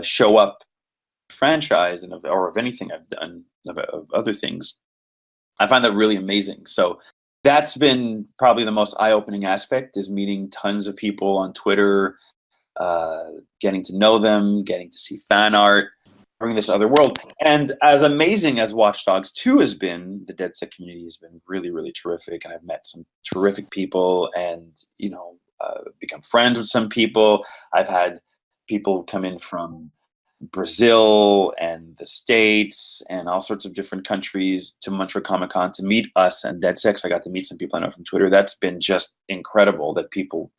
show up franchise or of anything I've done of other things, I find that really amazing. So that's been probably the most eye-opening aspect, is meeting tons of people on Twitter, getting to know them, getting to see fan art, bring this other world. And as amazing as Watch Dogs 2 has been, the DedSec community has been really, really terrific. And I've met some terrific people and, become friends with some people. I've had people come in from Brazil and the States and all sorts of different countries to Montreal Comic Con to meet us and DedSec. So I got to meet some people I know from Twitter. That's been just incredible that people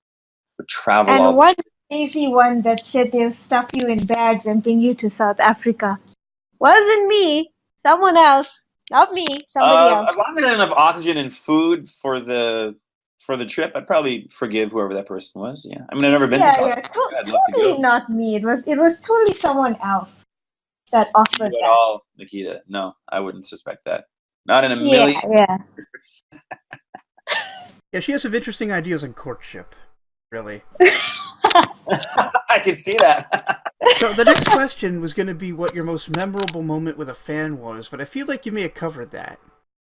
would travel. And one crazy one that said they'll stuff you in bags and bring you to South Africa. Wasn't me. Someone else. Not me. Somebody else. As long as I had enough oxygen and food for the trip, I'd probably forgive whoever that person was. Yeah, I mean, I've never been to South Africa. Totally not me. It was totally someone else that offered that. All, Nikita. No, I wouldn't suspect that. Not in a million years. Yeah, she has some interesting ideas on courtship. Really. I can see that. So the next question was going to be what your most memorable moment with a fan was, but I feel like you may have covered that.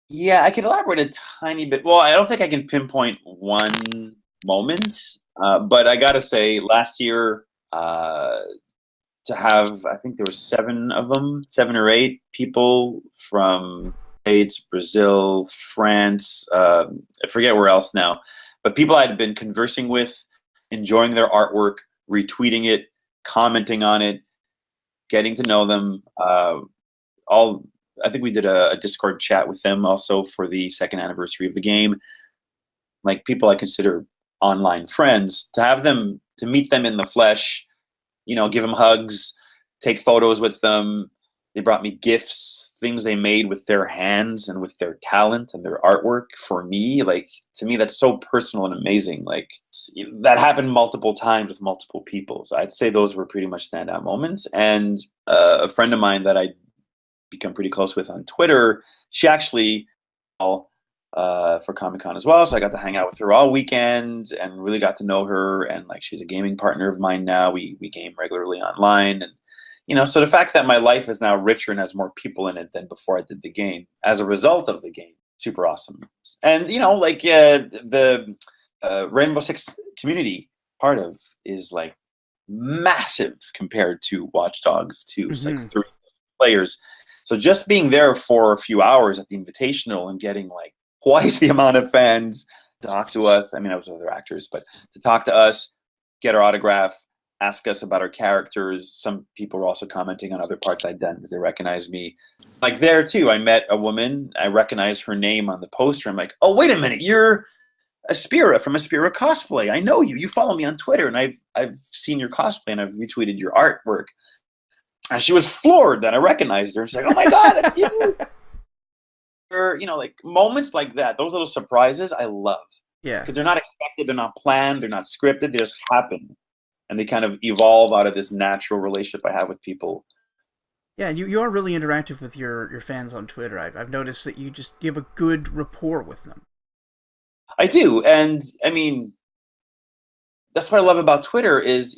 Yeah, I can elaborate a tiny bit. Well, I don't think I can pinpoint one moment, but I got to say, last year, to have, I think there were 7 or 8 people from States, Brazil, France, I forget where else now, but people I had been conversing with, enjoying their artwork, retweeting it, commenting on it, getting to know them, I think we did a Discord chat with them also for the 2nd anniversary of the game. Like, people I consider online friends, to meet them in the flesh, give them hugs, take photos with them. They brought me gifts, things they made with their hands and with their talent and their artwork for me. Like, to me, that's so personal and amazing. Like, that happened multiple times with multiple people. So I'd say those were pretty much standout moments. And a friend of mine that I become pretty close with on Twitter, she actually for Comic-Con as well, so I got to hang out with her all weekend and really got to know her, and like, she's a gaming partner of mine now. We game regularly online, and so the fact that my life is now richer and has more people in it than before I did the game as a result of the game, super awesome. And the Rainbow Six community part of is like massive compared to Watch Dogs 2. It's like 3 players. So just being there for a few hours at the Invitational and getting like twice the amount of fans to talk to us. I mean, I was with other actors, but to talk to us, get our autograph, ask us about our characters. Some people were also commenting on other parts I'd done because they recognized me. Like, there too, I met a woman. I recognized her name on the poster. I'm like, oh, wait a minute, you're Aspira from Aspira Cosplay. I know you. You follow me on Twitter, and I've seen your cosplay, and I've retweeted your artwork. And she was floored that I recognized her. She's like, oh my God, that's you. Or, like, moments like that, those little surprises, I love. Yeah. Because they're not expected, they're not planned, they're not scripted, they just happen. And they kind of evolve out of this natural relationship I have with people. Yeah, and you are really interactive with your fans on Twitter. I've noticed that you have a good rapport with them. I do. And, I mean, that's what I love about Twitter is,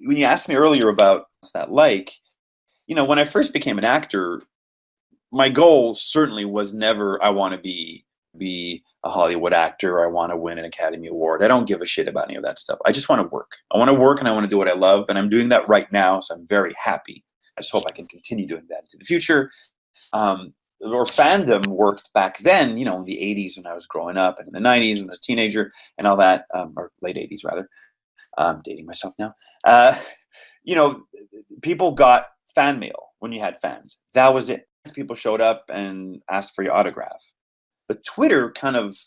when you asked me earlier about what's that like, when I first became an actor, my goal certainly was never, I want to be a Hollywood actor, or I want to win an Academy Award. I don't give a shit about any of that stuff. I just want to work. I want to work and I want to do what I love, and I'm doing that right now, so I'm very happy. I just hope I can continue doing that into the future. Or fandom worked back then, in the 80s when I was growing up, and in the 90s when I was a teenager and all that, or late 80s rather. I'm dating myself now. People got fan mail when you had fans. That was it. People showed up and asked for your autograph. But Twitter kind of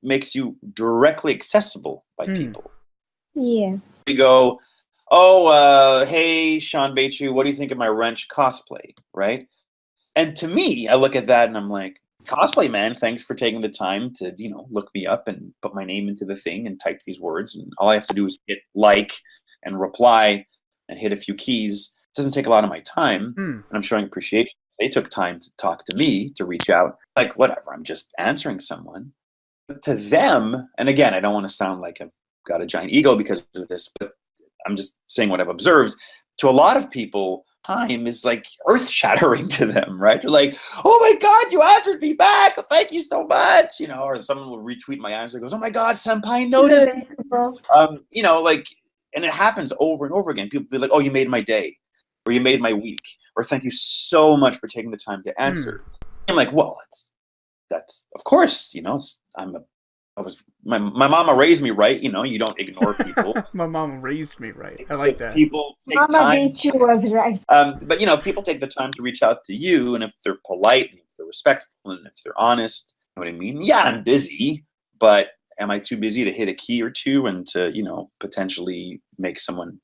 makes you directly accessible by people. Yeah. You go, hey, Shawn Baichoo, what do you think of my Wrench cosplay, right? And to me, I look at that and I'm like, cosplay, man, thanks for taking the time to, look me up and put my name into the thing and type these words. And all I have to do is hit like and reply and hit a few keys. It doesn't take a lot of my time, and I'm showing appreciation. They took time to talk to me, to reach out. Like, whatever, I'm just answering someone. But to them, and again, I don't want to sound like I've got a giant ego because of this, but I'm just saying what I've observed. To a lot of people, time is like earth-shattering to them, right? They're like, oh my God, you answered me back. Thank you so much. Or someone will retweet my answer and goes, oh my God, senpai noticed. And it happens over and over again. People be like, oh, you made my day, or you made my week, or thank you so much for taking the time to answer. I'm like, well, that's of course, my mama raised me right. You don't ignore people. My mama raised me right. I like that. People take Mama time. Baichoo was right. But if people take the time to reach out to you, and if they're polite, and if they're respectful, and if they're honest, you know what I mean? Yeah, I'm busy, but am I too busy to hit a key or two and to, potentially make someone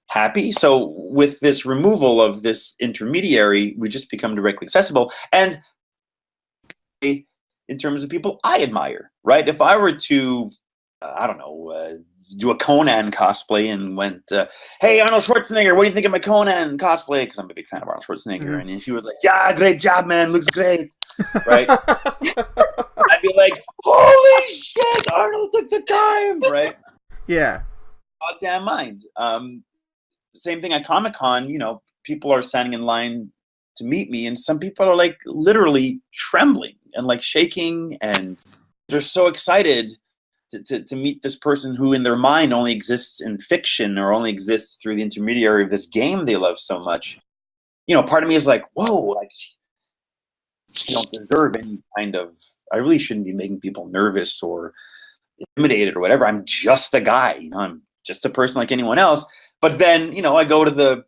happy? So with this removal of this intermediary, we just become directly accessible. And in terms of people I admire, right? If I were to, do a Conan cosplay and went, hey, Arnold Schwarzenegger, what do you think of my Conan cosplay? Because I'm a big fan of Arnold Schwarzenegger. And if you were like, yeah, great job, man, looks great, right? I'd be like, holy shit, Arnold took the time, right? Yeah. Goddamn mind. Same thing at Comic-Con, people are standing in line to meet me, and some people are like literally trembling and like shaking, and they're so excited to meet this person who in their mind only exists in fiction, or only exists through the intermediary of this game they love so much. Part of me is like, whoa, like, you don't deserve any kind of, I really shouldn't be making people nervous or intimidated or whatever. I'm just a guy, I'm just a person like anyone else. But then, I go to the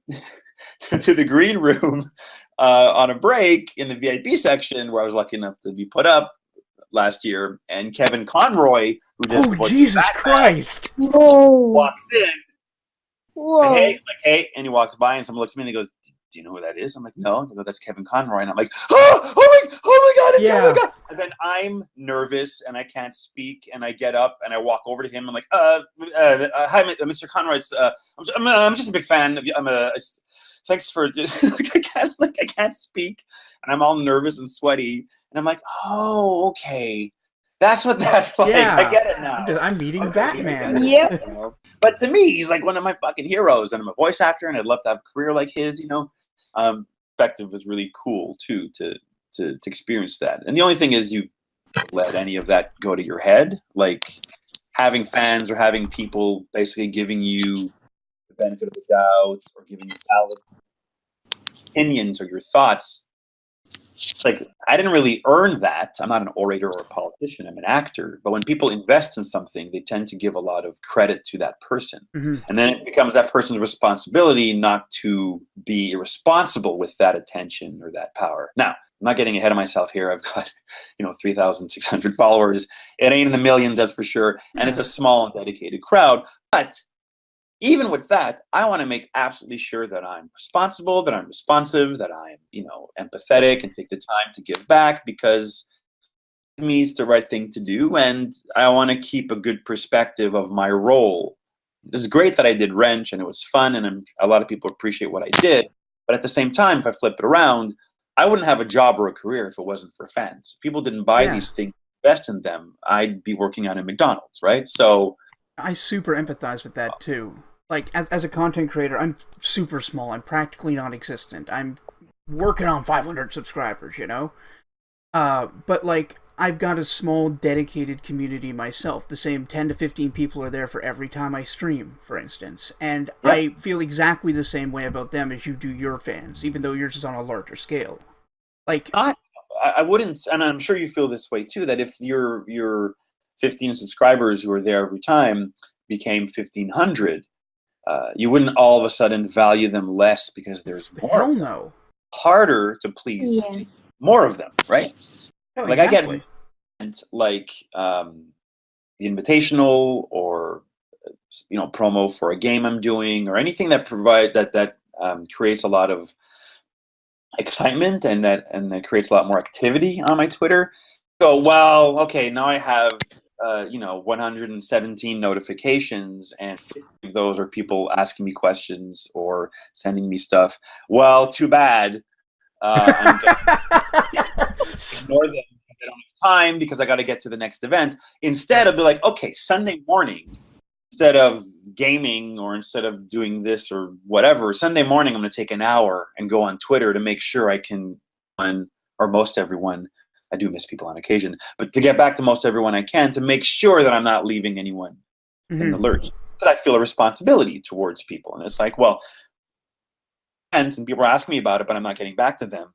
to the green room on a break in the VIP section, where I was lucky enough to be put up last year, and Kevin Conroy, who just Jesus Christ, walks in. Whoa. Like, hey, and he walks by, and someone looks at me and he goes, do you know who that is? I'm like, no. They go, that's Kevin Conroy. And I'm like, oh my God, it's Kevin Conroy. And then I'm nervous and I can't speak, and I get up and I walk over to him. I'm like, hi, Mr. Conroy. I'm just a big fan of you. Thanks for I can't speak, and I'm all nervous and sweaty, and I'm like, oh, okay. That's what that's like. Yeah. I get it now. I'm meeting Batman. Yep. But to me, he's like one of my fucking heroes, and I'm a voice actor, and I'd love to have a career like his. Perspective was really cool too to experience that. And the only thing is, you let any of that go to your head, like having fans or having people basically giving you the benefit of the doubt or giving you valid opinions or your thoughts. Like, I didn't really earn that. I'm not an orator or a politician. I'm an actor. But when people invest in something, they tend to give a lot of credit to that person. And then it becomes that person's responsibility not to be irresponsible with that attention or that power. Now, I'm not getting ahead of myself here. I've got, 3,600 followers. It ain't in the millions, that's for sure. And it's a small and dedicated crowd. But even with that, I want to make absolutely sure that I'm responsible, that I'm responsive, that I'm, empathetic and take the time to give back, because to me it's the right thing to do. And I want to keep a good perspective of my role. It's great that I did Wrench and it was fun, and a lot of people appreciate what I did. But at the same time, if I flip it around, I wouldn't have a job or a career if it wasn't for fans. If people didn't buy these things, invest in them, I'd be working out at McDonald's, right? So I super empathize with that too. Like, as a content creator, I'm super small. I'm practically non-existent. I'm working on 500 subscribers, you know? But, like, I've got a small, dedicated community myself. The same 10 to 15 people are there for every time I stream, for instance. And Yep. I feel exactly the same way about them as you do your fans, even though yours is on a larger scale. Like, I wouldn't, and I'm sure you feel this way too, that if your 15 subscribers who are there every time became 1,500, you wouldn't all of a sudden value them less because there's more. hell no. Harder to please Yes. more of them, right? No, Like exactly. I get like the invitational or promo for a game I'm doing or anything that creates a lot of excitement and that creates a lot more activity on my Twitter. Go, well, okay, now I have 117 notifications, and 50 of those are people asking me questions or sending me stuff. Well, too bad. I'm going to ignore them. I don't have time because I got to get to the next event. Instead, I'll be like, okay, Sunday morning, instead of gaming or instead of doing this or whatever, Sunday morning I'm going to take an hour and go on Twitter to make sure I can, or most everyone, I do miss people on occasion, but to get back to most everyone I can to make sure that I'm not leaving anyone in the lurch. Because I feel a responsibility towards people. And it's like, well, and people are asking me about it, but I'm not getting back to them.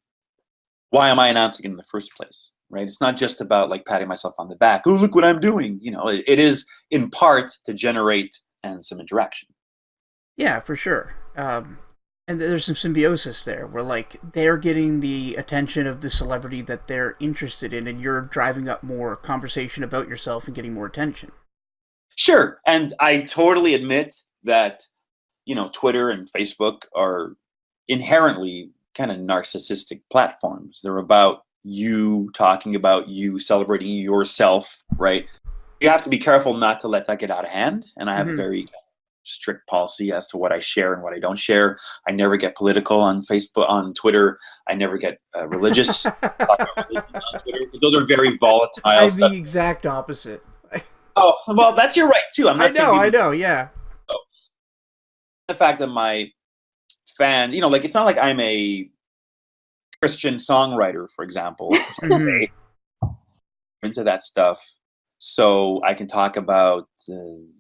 Why am I announcing it in the first place, right? It's not just about like patting myself on the back. Oh, look what I'm doing. It is in part to generate and some interaction. Yeah, for sure. And there's some symbiosis there where like they're getting the attention of the celebrity that they're interested in, and you're driving up more conversation about yourself and getting more attention. Sure. And I totally admit that, Twitter and Facebook are inherently kind of narcissistic platforms. They're about you, talking about you, celebrating yourself, right? You have to be careful not to let that get out of hand. And I have a very strict policy as to what I share and what I don't share. I never get political on Facebook, on Twitter. I never get religious. Talk about religion on Twitter. Those are very volatile. I'm the exact opposite. Oh, well, that's your right too. I'm not saying I know, yeah. The fact that my fan, like it's not like I'm a Christian songwriter, for example. Into that stuff, so I can talk about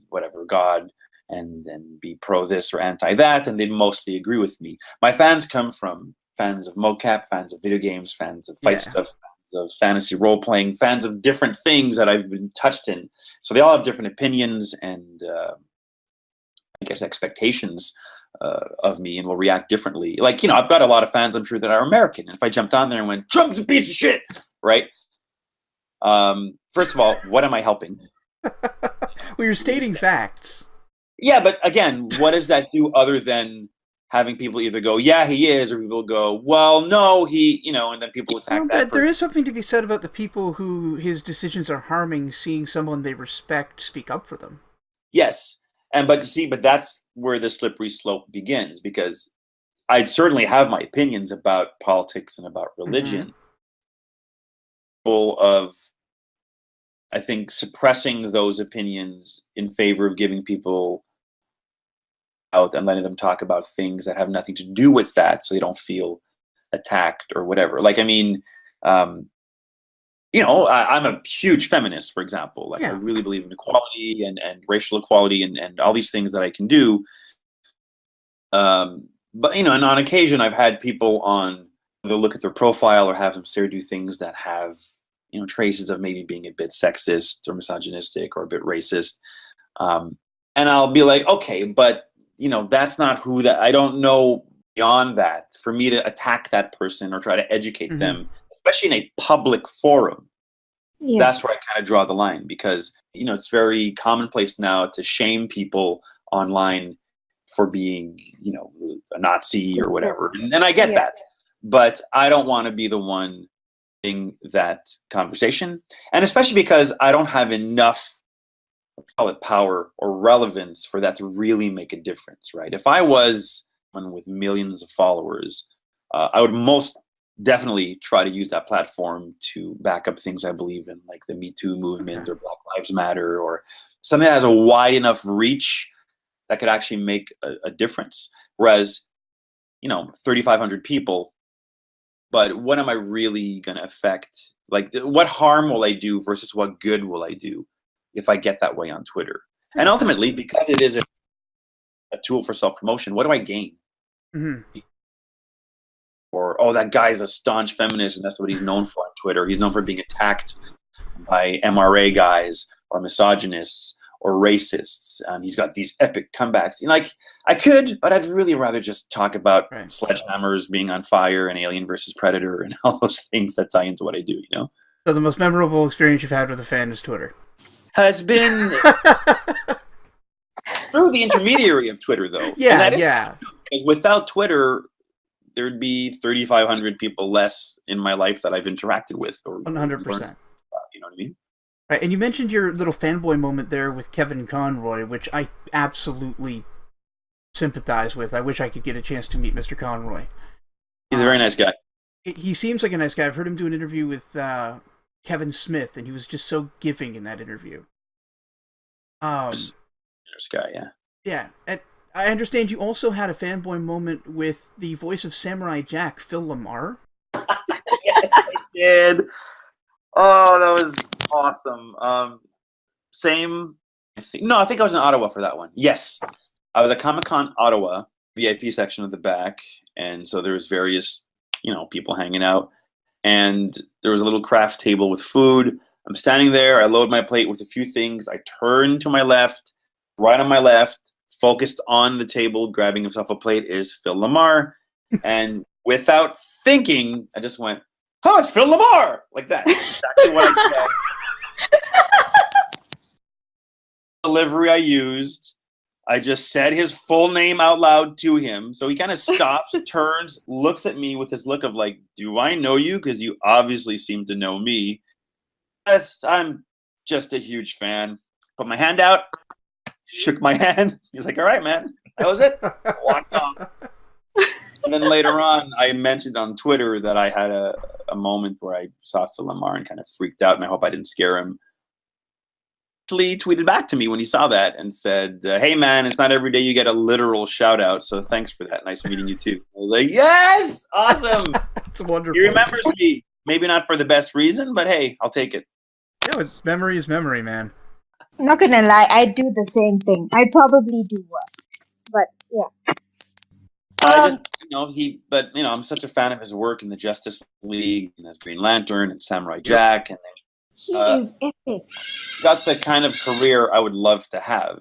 whatever God and be pro this or anti that, and they mostly agree with me. My fans come from fans of mocap, fans of video games, fans of fight stuff, fans of fantasy role playing, fans of different things that I've been touched in. So they all have different opinions and I guess expectations of me, and will react differently. Like, I've got a lot of fans, I'm sure, that are American. And if I jumped on there and went, Trump's a piece of shit, right? First of all, what am I helping? Well, you're stating facts. Yeah, but again, what does that do other than having people either go, yeah, he is, or people go, well, no, he, and then people attack that. There is something to be said about the people who his decisions are harming, seeing someone they respect speak up for them. Yes. But that's where the slippery slope begins, because I certainly have my opinions about politics and about religion. Full of, I think, suppressing those opinions in favor of giving people out and letting them talk about things that have nothing to do with that, so they don't feel attacked or whatever. Like, I mean, I'm a huge feminist, for example. Like, I really believe in equality and racial equality and all these things that I can do. But, and on occasion, I've had people on, they'll look at their profile or have them say or do things that have, traces of maybe being a bit sexist or misogynistic or a bit racist. And I'll be like, okay, but, that's not who that, I don't know beyond that for me to attack that person or try to educate them, especially in a public forum. That's where I kind of draw the line, because, it's very commonplace now to shame people online for being, a Nazi or whatever. And I get that, but I don't want to be the one in that conversation. And especially because I don't have enough, let's call it, power or relevance for that to really make a difference, right? If I was someone with millions of followers, I would most definitely try to use that platform to back up things I believe in, like the Me Too movement or Black Lives Matter, or something that has a wide enough reach that could actually make a difference. Whereas, 3,500 people, but what am I really going to affect? Like, what harm will I do versus what good will I do if I get that way on Twitter? And ultimately, because it is a tool for self-promotion, what do I gain? Mm-hmm. Or, oh, that guy's a staunch feminist and that's what he's known for on Twitter. He's known for being attacked by MRA guys or misogynists or racists. And he's got these epic comebacks. Like, I could, but I'd really rather just talk about sledgehammers being on fire and Alien versus Predator and all those things that tie into what I do, So the most memorable experience you've had with a fan is Twitter? Has been through the intermediary of Twitter, though. Yeah, yeah. Because without Twitter, there'd be 3,500 people less in my life that I've interacted with. Or 100%. You know what I mean? Right, and you mentioned your little fanboy moment there with Kevin Conroy, which I absolutely sympathize with. I wish I could get a chance to meet Mr. Conroy. He's a very nice guy. He seems like a nice guy. I've heard him do an interview with Kevin Smith, and he was just so giving in that interview. Nice guy, yeah. Yeah, and I understand you also had a fanboy moment with the voice of Samurai Jack, Phil Lamar. Yes, I did. Oh, that was awesome. I think I was in Ottawa for that one. Yes. I was at Comic-Con Ottawa, VIP section at the back, and so there was various, people hanging out, and there was a little craft table with food. I'm standing there, I load my plate with a few things, I turn to my left, right on my left, focused on the table, grabbing himself a plate is Phil Lamar, and without thinking, I just went, "Oh, it's Phil Lamar!" Like that. That's exactly what I said. Delivery I used. I just said his full name out loud to him. So he kind of stops, turns, looks at me with this look of like, "Do I know you? Because you obviously seem to know me." Yes, I'm just a huge fan. Put my hand out, shook my hand. He's like, "All right, man." That was it. Walked off. And then later on, I mentioned on Twitter that I had a moment where I saw Phil Lamar and kind of freaked out, and I hope I didn't scare him. He tweeted back to me when he saw that and said, "Hey, man, it's not every day you get a literal shout-out, so thanks for that. Nice meeting you, too." I was like, yes! Awesome! It's wonderful. He remembers me. Maybe not for the best reason, but hey, I'll take it. Yeah, memory is memory, man. I'm not gonna lie, I do the same thing. I probably do worse. But, yeah. I'm such a fan of his work in the Justice League and as Green Lantern and Samurai Jack, and he is epic. got the kind of career I would love to have.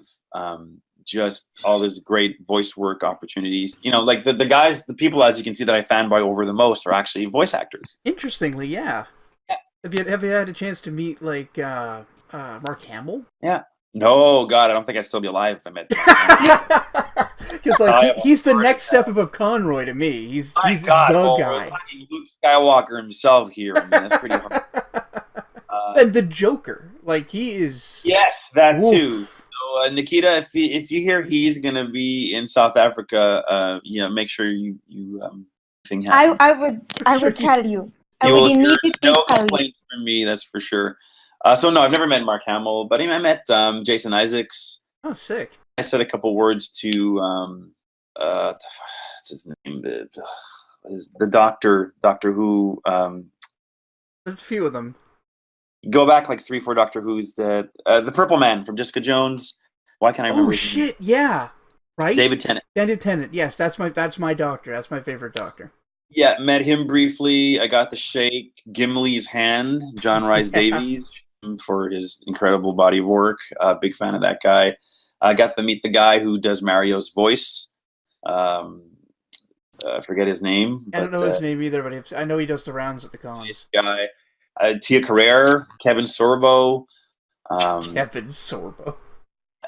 Just all these great voice work opportunities. Like the people, as you can see, that I fanboy over the most are actually voice actors. Interestingly, yeah. Have you had a chance to meet like Mark Hamill? Yeah. No, God, I don't think I'd still be alive if I met him. Because he's the next step above Conroy to me. He's the guy. Luke Skywalker himself here. I mean, that's pretty hard. And the Joker, like he is. Yes, that too. So Nikita, if you hear he's gonna be in South Africa, make sure you thing happens. I would tell you. I would immediately no tell you. complaints from me, that's for sure. So no, I've never met Mark Hamill, but I met Jason Isaacs. Oh, sick. I said a couple words to what's his name? The Doctor Who. There's a few of them. Go back like 3-4 Doctor Who's the Purple Man from Jessica Jones. Why can't I remember? Oh shit! Yeah, right. David Tennant. David Tennant. Yes, that's my doctor. That's my favorite doctor. Yeah, met him briefly. I got to shake Gimli's hand, John Rhys Davies, for his incredible body of work. Big fan of that guy. I got to meet the guy who does Mario's voice. I forget his name. I don't know his name either, but I know he does the rounds at the cons. This guy. Tia Carrere, Kevin Sorbo. Kevin Sorbo.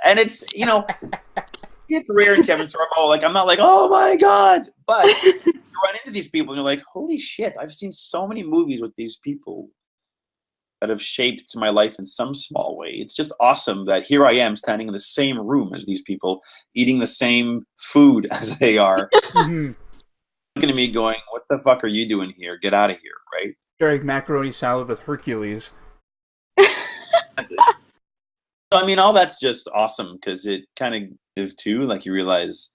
And it's, Tia Carrere and Kevin Sorbo, like, I'm not like, oh my God. But you run into these people and you're like, holy shit, I've seen so many movies with these people that have shaped my life in some small way. It's just awesome that here I am standing in the same room as these people, eating the same food as they are. Mm-hmm. looking at me going, what the fuck are you doing here? Get out of here, right? Sharing macaroni salad with Hercules. So, I mean, all that's just awesome because it kind of gives too, like you realize,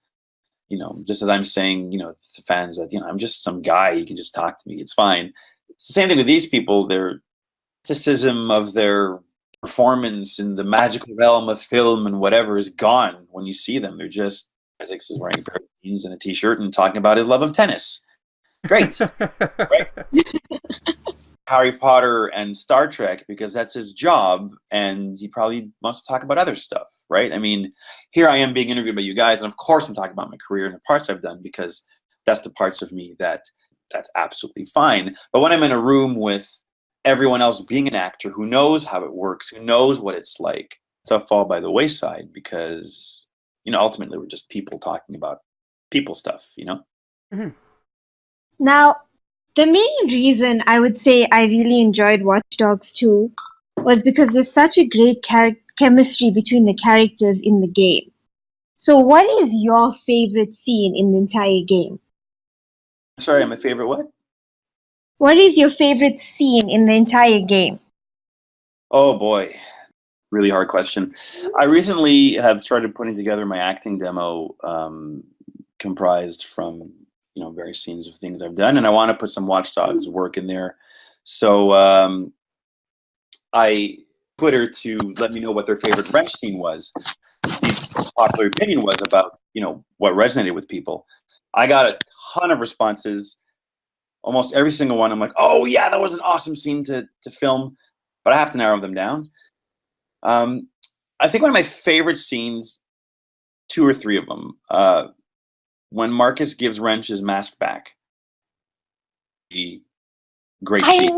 just as I'm saying, to fans that, I'm just some guy, you can just talk to me, it's fine. It's the same thing with these people, their criticism of their performance in the magical realm of film and whatever is gone when you see them. They're just, Isaacs is wearing a pair of jeans and a t-shirt and talking about his love of tennis. Great, right? Harry Potter and Star Trek because that's his job, and he probably wants to talk about other stuff, right? I mean, here I am being interviewed by you guys, and of course I'm talking about my career and the parts I've done because that's the parts of me that's absolutely fine. But when I'm in a room with everyone else being an actor who knows how it works, who knows what it's like, stuff fall by the wayside because, ultimately we're just people talking about people stuff, Mhm. Now, the main reason I would say I really enjoyed Watch Dogs 2 was because there's such a great chemistry between the characters in the game. So, what is your favorite scene in the entire game? Sorry, my favorite what? What is your favorite scene in the entire game? Oh boy, really hard question. I recently have started putting together my acting demo, comprised from various scenes of things I've done, and I want to put some Watch Dogs work in there. So I put her to let me know what their favorite wrench scene was. The popular opinion was about what resonated with people. I got a ton of responses. Almost every single one, I'm like, oh yeah, that was an awesome scene to film, but I have to narrow them down. I think one of my favorite scenes, 2 or 3 of them, when Marcus gives Wrench his mask back. The great scene.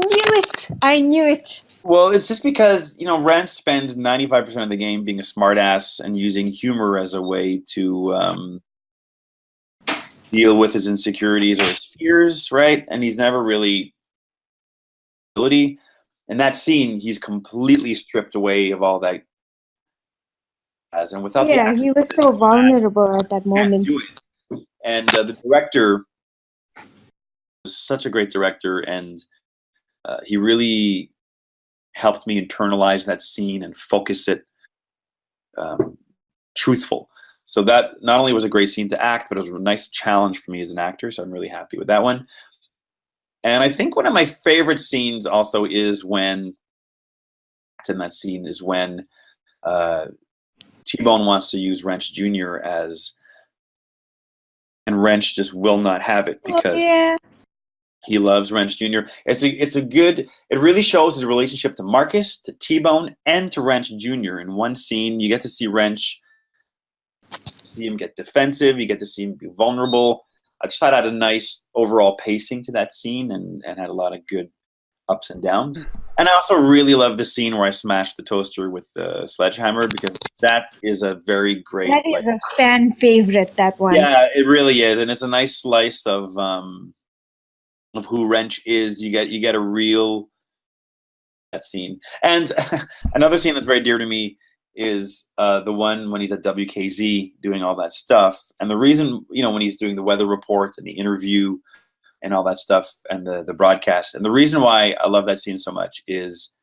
I knew it. Well, it's just because, Wrench spends 95% of the game being a smartass and using humor as a way to deal with his insecurities or his fears, right? And he's never really ability. In that scene, he's completely stripped away of all that. And without the Yeah, action, he was so vulnerable at that moment. do it. And the director was such a great director, and he really helped me internalize that scene and focus it truthful. So that not only was a great scene to act, but it was a nice challenge for me as an actor. So I'm really happy with that one. And I think one of my favorite scenes also is when T-Bone wants to use Wrench Jr. and Wrench just will not have it because he loves Wrench Jr. It really shows his relationship to Marcus, to T-Bone, and to Wrench Jr. In one scene, you get to see Wrench, see him get defensive, you get to see him be vulnerable. I just thought I had a nice overall pacing to that scene and had a lot of good ups and downs. And I also really love the scene where I smashed the toaster with the sledgehammer because that is a very great. That is a fan favorite, that one. Yeah, it really is, and it's a nice slice of who Wrench is. You get a real that scene. And another scene that's very dear to me is the one when he's at WKZ doing all that stuff. And the reason, when he's doing the weather report and the interview and all that stuff and the broadcast. And the reason why I love that scene so much is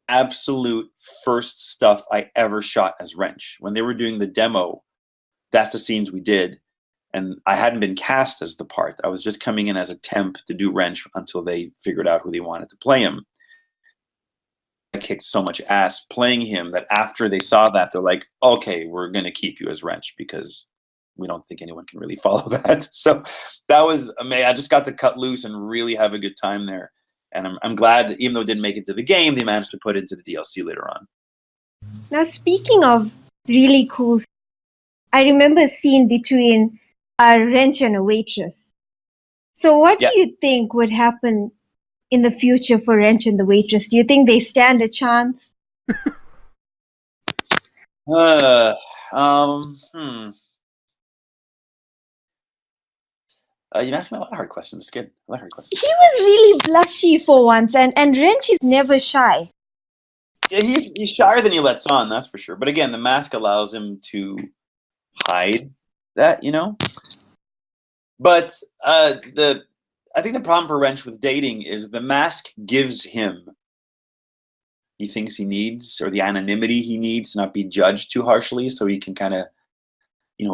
absolute first stuff I ever shot as Wrench. When they were doing the demo, that's the scenes we did. And I hadn't been cast as the part. I was just coming in as a temp to do Wrench until they figured out who they wanted to play him. I kicked so much ass playing him that after they saw that, they're like, okay, we're going to keep you as Wrench because we don't think anyone can really follow that. So that was amazing. I just got to cut loose and really have a good time there. And I'm glad, even though it didn't make it to the game, they managed to put it into the DLC later on. Now, speaking of really cool, I remember a scene between a Wrench and a waitress. So what do you think would happen in the future for Wrench and the waitress? Do you think they stand a chance? You asked me a lot of hard questions. It's good. A lot of hard questions. He was really blushy for once, and Wrench is never shy. Yeah, he's shyer than he lets on, that's for sure. But again, the mask allows him to hide that, But I think the problem for Wrench with dating is the mask gives him he thinks he needs, or the anonymity he needs to not be judged too harshly, so he can kind of,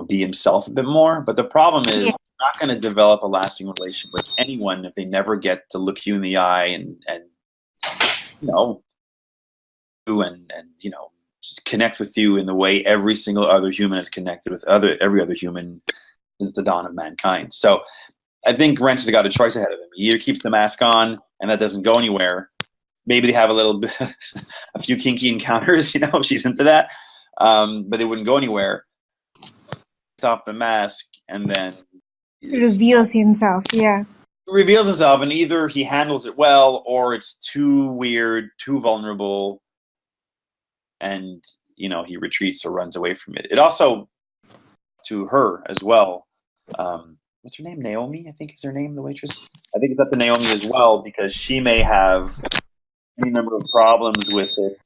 be himself a bit more. But the problem is, you're not going to develop a lasting relationship with anyone if they never get to look you in the eye and just connect with you in the way every single other human has connected with every other human since the dawn of mankind. So I think Wrench has got a choice ahead of him. He either keeps the mask on and that doesn't go anywhere. Maybe they have a little bit, a few kinky encounters, if she's into that, but they wouldn't go anywhere. It's off the mask, and then reveals himself. Yeah, reveals himself, and either he handles it well, or it's too weird, too vulnerable, and he retreats or runs away from it. It also, to her as well. What's her name? Naomi, I think is her name, the waitress. I think it's up to Naomi as well, because she may have any number of problems with it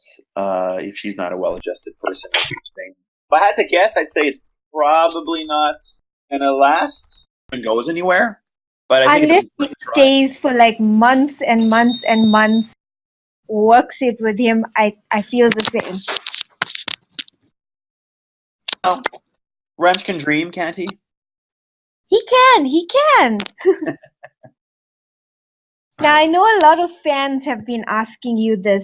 if she's not a well-adjusted person. If I had to guess, I'd say it's probably not gonna last and goes anywhere. But I think unless he stays for like months and months and months, works it with him, I feel the same. Oh, Wrench can dream, can't he? He can. Now, I know a lot of fans have been asking you this,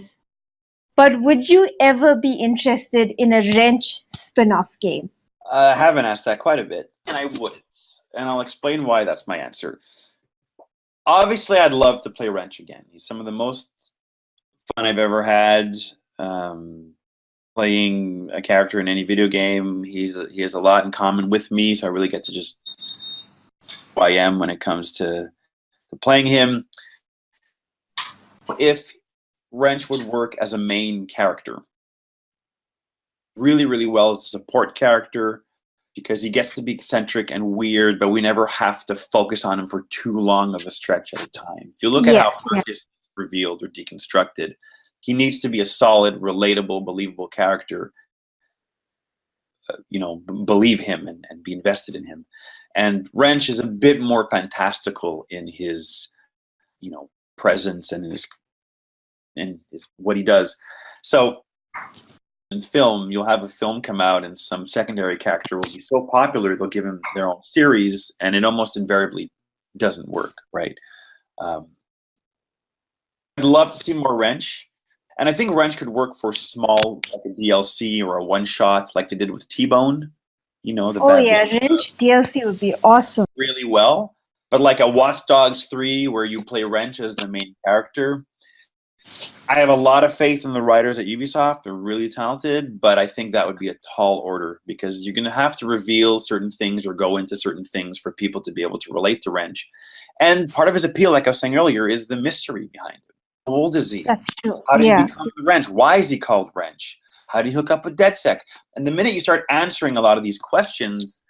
but would you ever be interested in a Wrench spin-off game? I haven't asked that quite a bit, and I wouldn't. And I'll explain why that's my answer. Obviously, I'd love to play Wrench again. He's some of the most fun I've ever had playing a character in any video game. He has a lot in common with me, so I really get to just who I am when it comes to playing him. If Wrench would work as a main character really, really well as a support character, because he gets to be eccentric and weird, but we never have to focus on him for too long of a stretch at a time. If you look at how Marcus is revealed or deconstructed, he needs to be a solid, relatable, believable character. Believe him and be invested in him. And Wrench is a bit more fantastical in his, presence and in his what he does. So in film, you'll have a film come out and some secondary character will be so popular they'll give him their own series, and it almost invariably doesn't work, right? I'd love to see more Wrench. And I think Wrench could work for small, like a DLC or a one-shot, like they did with T-Bone. Wrench DLC would be awesome. Really well. But like a Watch Dogs 3 where you play Wrench as the main character, I have a lot of faith in the writers at Ubisoft. They're really talented, but I think that would be a tall order, because you're going to have to reveal certain things or go into certain things for people to be able to relate to Wrench. And part of his appeal, like I was saying earlier, is the mystery behind it. How old is he? That's true. How did he become the Wrench? Why is he called Wrench? How did he hook up with DedSec? And the minute you start answering a lot of these questions,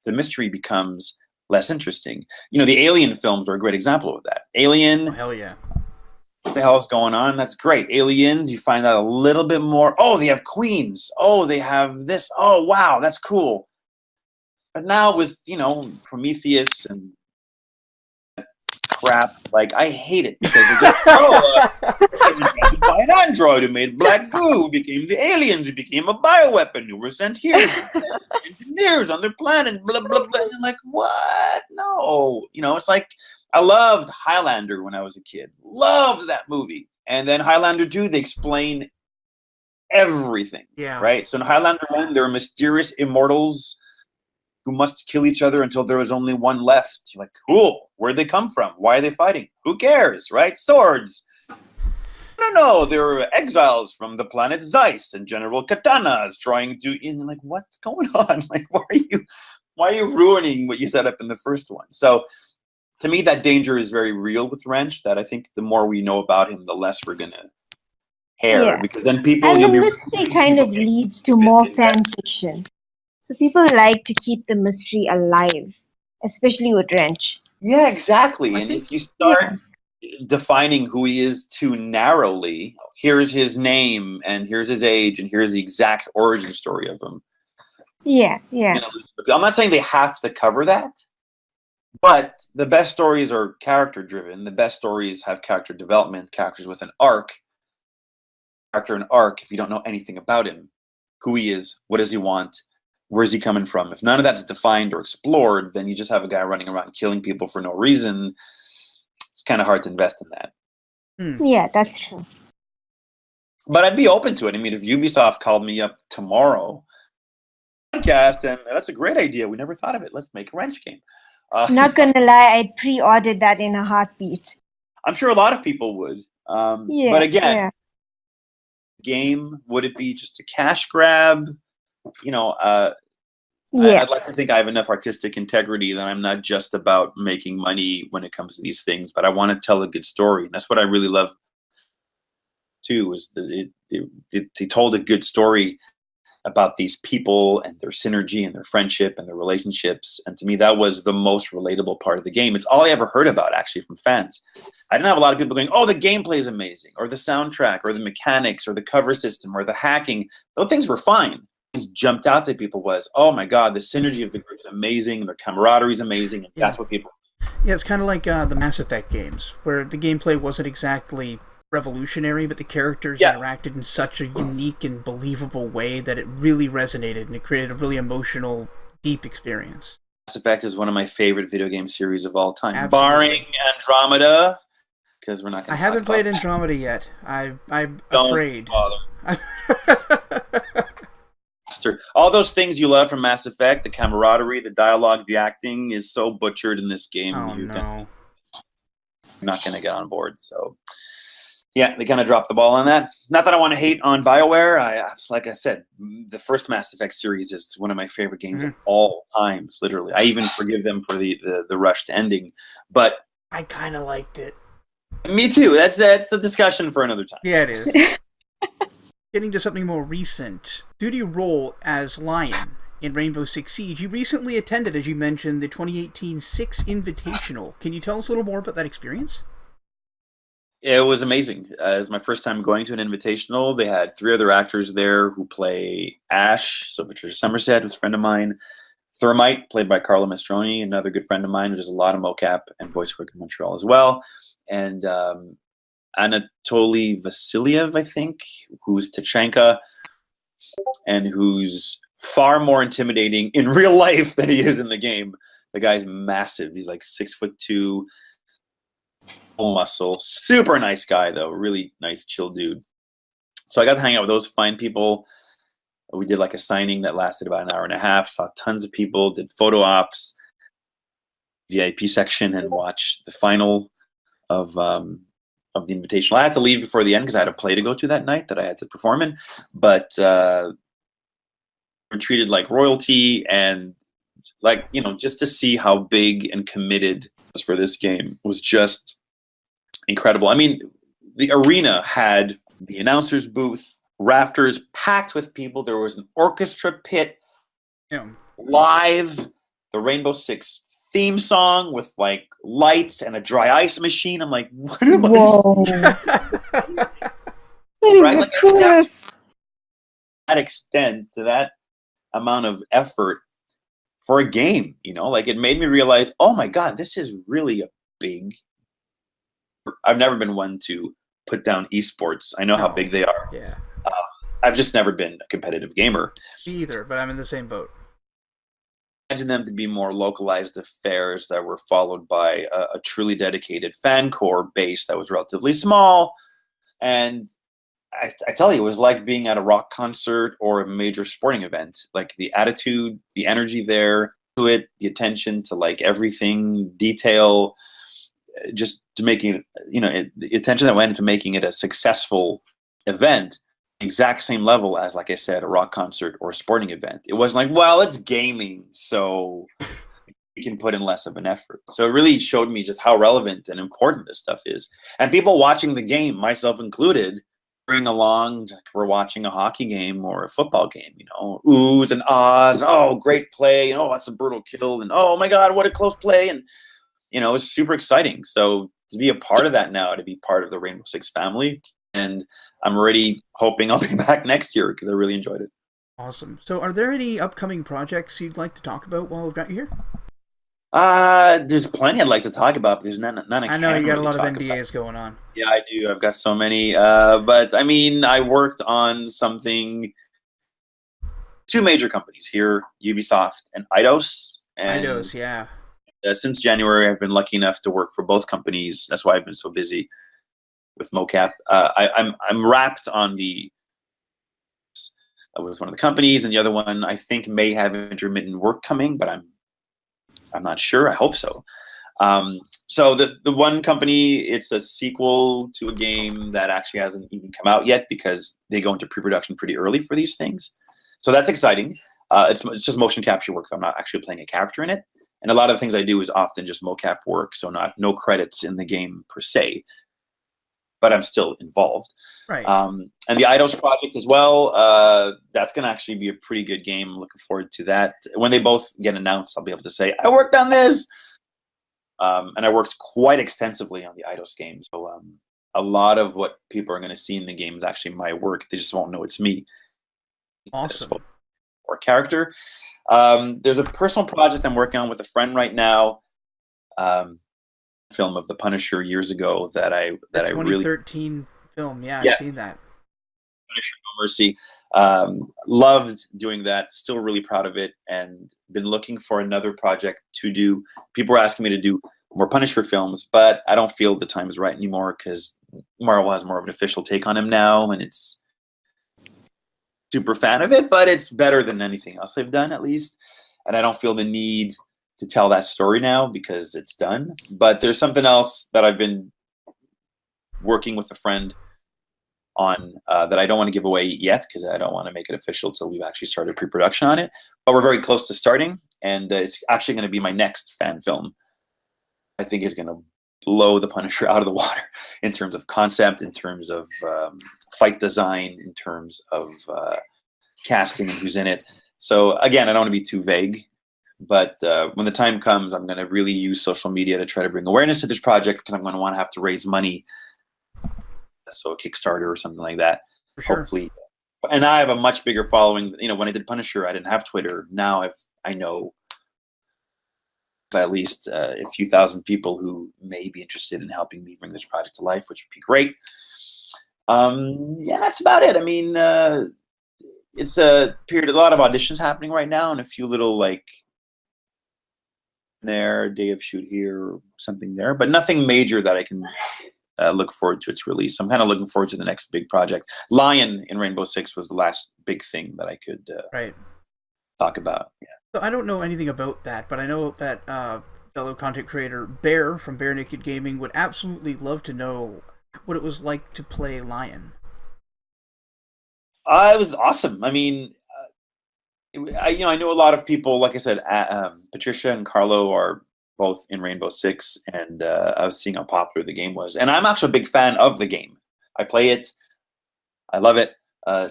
the mystery becomes less interesting. The Alien films are a great example of that. Alien. Oh, hell yeah. What the hell is going on? That's great. Aliens, you find out a little bit more. Oh, they have queens. Oh, they have this. Oh, wow, that's cool. But now with, Prometheus and crap, like, I hate it, because they're just, by an android who made black goo, who became the aliens, who became a bioweapon, who were sent here, engineers on their planet, blah, blah, blah. And like, what? No. It's like, I loved Highlander when I was a kid. Loved that movie. And then Highlander 2, they explain everything. Yeah. Right? So in Highlander 1, there are mysterious immortals who must kill each other until there is only one left. You're like, cool. Where'd they come from? Why are they fighting? Who cares, right? Swords. No, they're exiles from the planet Zeiss, and General Katana is trying to. And like, what's going on? Like, why are you ruining what you set up in the first one? So, to me, that danger is very real with Wrench. That I think the more we know about him, the less we're gonna care, because then people. And the mystery kind of leads to more fan fiction. So people like to keep the mystery alive, especially with Wrench. Yeah, exactly. And if you start defining who he is too narrowly, here's his name, and here's his age, and here's the exact origin story of him. Yeah. I'm not saying they have to cover that, But the best stories are character driven. The best stories have character development, characters with an arc. Character and arc, if you don't know anything about him, who he is, what does he want, where is he coming from? If none of that's defined or explored, then you just have a guy running around killing people for no reason. It's kind of hard to invest in that. Yeah, that's true. But I'd be open to it. I mean, if Ubisoft called me up tomorrow, podcast, and that's a great idea. We never thought of it. Let's make a wrench game. Not gonna lie, I'd pre-ordered that in a heartbeat. I'm sure a lot of people would. But again, game, would it be just a cash grab? You know, I'd like to think I have enough artistic integrity that I'm not just about making money when it comes to these things, but I want to tell a good story. And that's what I really love too, is that it told a good story about these people and their synergy and their friendship and their relationships. And to me, that was the most relatable part of the game. It's all I ever heard about, actually, from fans. I didn't have a lot of people going, oh, the gameplay is amazing, or the soundtrack, or the mechanics, or the cover system, or the hacking. Those things were fine. What jumped out to people was, oh my God, the synergy of the group is amazing, and their camaraderie is amazing, and that's what people... Yeah, it's kind of like the Mass Effect games, where the gameplay wasn't exactly revolutionary, but the characters interacted in such a unique and believable way that it really resonated, and it created a really emotional, deep experience. Mass Effect is one of my favorite video game series of all time, Absolutely. Barring Andromeda, because we're not going to... I haven't played Andromeda yet. I'm afraid. Bother. All those things you love from Mass Effect, the camaraderie, the dialogue, the acting, is so butchered in this game. Oh, you're no. not going to get on board, so... Yeah, they kind of dropped the ball on that. Not that I want to hate on BioWare. Like I said, the first Mass Effect series is one of my favorite games of all times, literally. I even forgive them for the rushed ending. But I kind of liked it. Me too. That's the discussion for another time. Yeah, it is. Getting to something more recent. Due to your role as Lion in Rainbow Six Siege, you recently attended, as you mentioned, the 2018 Six Invitational. Can you tell us a little more about that experience? It was amazing. It was my first time going to an invitational. They had 3 other actors there who play Ash, so Patricia Somerset, who's a friend of mine. Thermite, played by Carla Mastroni, another good friend of mine who does a lot of mocap and voice work in Montreal as well. And Anatoly Vasiliev, I think, who's Tachanka, and who's far more intimidating in real life than he is in the game. The guy's massive. He's like 6'2", muscle, super nice guy though, really nice, chill dude. So I got to hang out with those fine people. We did like a signing that lasted about an hour and a half. Saw tons of people, did photo ops, VIP section, and watched the final of the invitational. I had to leave before the end because I had a play to go to that night that I had to perform in, but we're treated like royalty, and like, you know, just to see how big and committed for this game was just incredible. I mean, the arena had the announcer's booth, rafters packed with people. There was an orchestra pit, live, the Rainbow Six theme song with like lights and a dry ice machine. I'm like, what am I? Right? Like, to that extent, to that amount of effort for a game, you know, like it made me realize, oh my God, this is really a big... I've never been one to put down esports. I know how big they are. Yeah. I've just never been a competitive gamer. Me either, but I'm in the same boat. Imagine them to be more localized affairs that were followed by a truly dedicated fan core base that was relatively small. And I tell you, it was like being at a rock concert or a major sporting event. Like the attitude, the energy there to it, the attention to like everything, detail, just to making it, you know, the attention that went into making it a successful event, exact same level as, like I said, a rock concert or a sporting event. It wasn't like, well, it's gaming, so you can put in less of an effort. So it really showed me just how relevant and important this stuff is. And people watching the game, myself included, bring along, like we're watching a hockey game or a football game, you know, oohs and ahs, oh, great play, and oh, that's a brutal kill, and oh my God, what a close play, and you know, it was super exciting. So to be a part of that now, to be part of the Rainbow Six family, and I'm already hoping I'll be back next year because I really enjoyed it. Awesome. So are there any upcoming projects you'd like to talk about while we've got you here? There's plenty I'd like to talk about, but there's none I I know can you got a really lot of talk about. NDAs going on. Yeah, I do. I've got so many. But I mean, I worked on something, two major companies here, Ubisoft and Eidos. And Eidos, yeah. since January, I've been lucky enough to work for both companies. That's why I've been so busy with mocap. I'm wrapped on the with one of the companies, and the other one I think may have intermittent work coming, but I'm not sure. I hope so. So the one company, it's a sequel to a game that actually hasn't even come out yet because they go into pre-production pretty early for these things. So that's exciting. It's just motion capture work. So I'm not actually playing a character in it. And a lot of the things I do is often just mocap work, so no credits in the game per se, but I'm still involved. Right. And the Eidos project as well, that's going to actually be a pretty good game. I'm looking forward to that. When they both get announced, I'll be able to say, I worked on this. And I worked quite extensively on the Eidos game. So a lot of what people are going to see in the game is actually my work. They just won't know it's me. Awesome. Or character. There's a personal project I'm working on with a friend right now. Film of The Punisher years ago that I really 2013 film. Yeah, Yeah. I've seen that. Punisher No Mercy. Loved doing that. Still really proud of it, and been looking for another project to do. People were asking me to do more Punisher films, but I don't feel the time is right anymore because Marvel has more of an official take on him now, and it's super fan of it, but it's better than anything else they've done, at least. And I don't feel the need to tell that story now because it's done. But there's something else that I've been working with a friend on that I don't want to give away yet because I don't want to make it official until we've actually started pre-production on it. But we're very close to starting, and it's actually going to be my next fan film. I think it's going to blow the Punisher out of the water in terms of concept, in terms of fight design, in terms of casting and who's in it. So again, I don't want to be too vague, but when the time comes, I'm going to really use social media to try to bring awareness to this project because I'm going to want to have to raise money. So a Kickstarter or something like that, For sure. hopefully. And I have a much bigger following. You know, when I did Punisher, I didn't have Twitter. Now I know at least a few thousand people who may be interested in helping me bring this project to life, which would be great. Yeah, that's about it. I mean, it's a period, a lot of auditions happening right now, and a few little like there, day of shoot here, something there, but nothing major that I can look forward to its release. I'm kind of looking forward to the next big project. Lion in Rainbow Six was the last big thing that I could talk about. Yeah. So I don't know anything about that, but I know that fellow content creator Bear from Bare Naked Gaming would absolutely love to know what it was like to play Lion. It was awesome. I mean, I know a lot of people. Like I said, Patricia and Carlo are both in Rainbow Six, and I was seeing how popular the game was. And I'm actually a big fan of the game. I play it. I love it.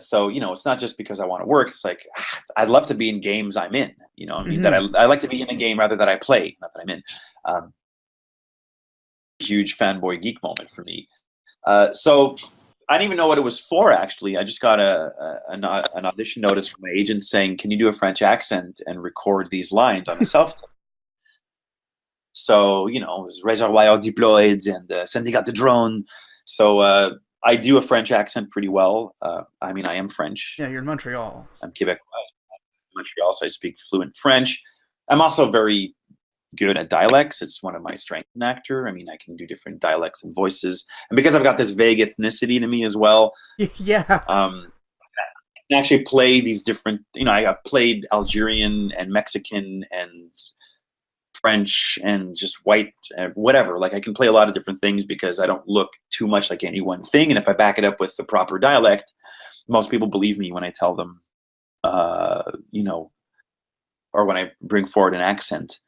So, it's not just because I want to work. It's like, I'd love to be in games I'm in. You know what I mean? That I like to be in a game rather than I play, not that I'm in. Huge fanboy geek moment for me. So I didn't even know what it was for, actually. I just got an audition notice from my agent saying, can you do a French accent and record these lines on a self-tape? So, it was Reservoir deployed and Sandy got the drone. So I do a French accent pretty well. I mean, I am French. Yeah, you're in Montreal. I'm Quebec, Montreal, so I speak fluent French. I'm also very good at dialects. It's one of my strengths as an actor. I mean, I can do different dialects and voices. And because I've got this vague ethnicity to me as well, Yeah. I can actually play these different, I've played Algerian and Mexican and French and just white, whatever. Like I can play a lot of different things because I don't look too much like any one thing. And if I back it up with the proper dialect, most people believe me when I tell them, or when I bring forward an accent.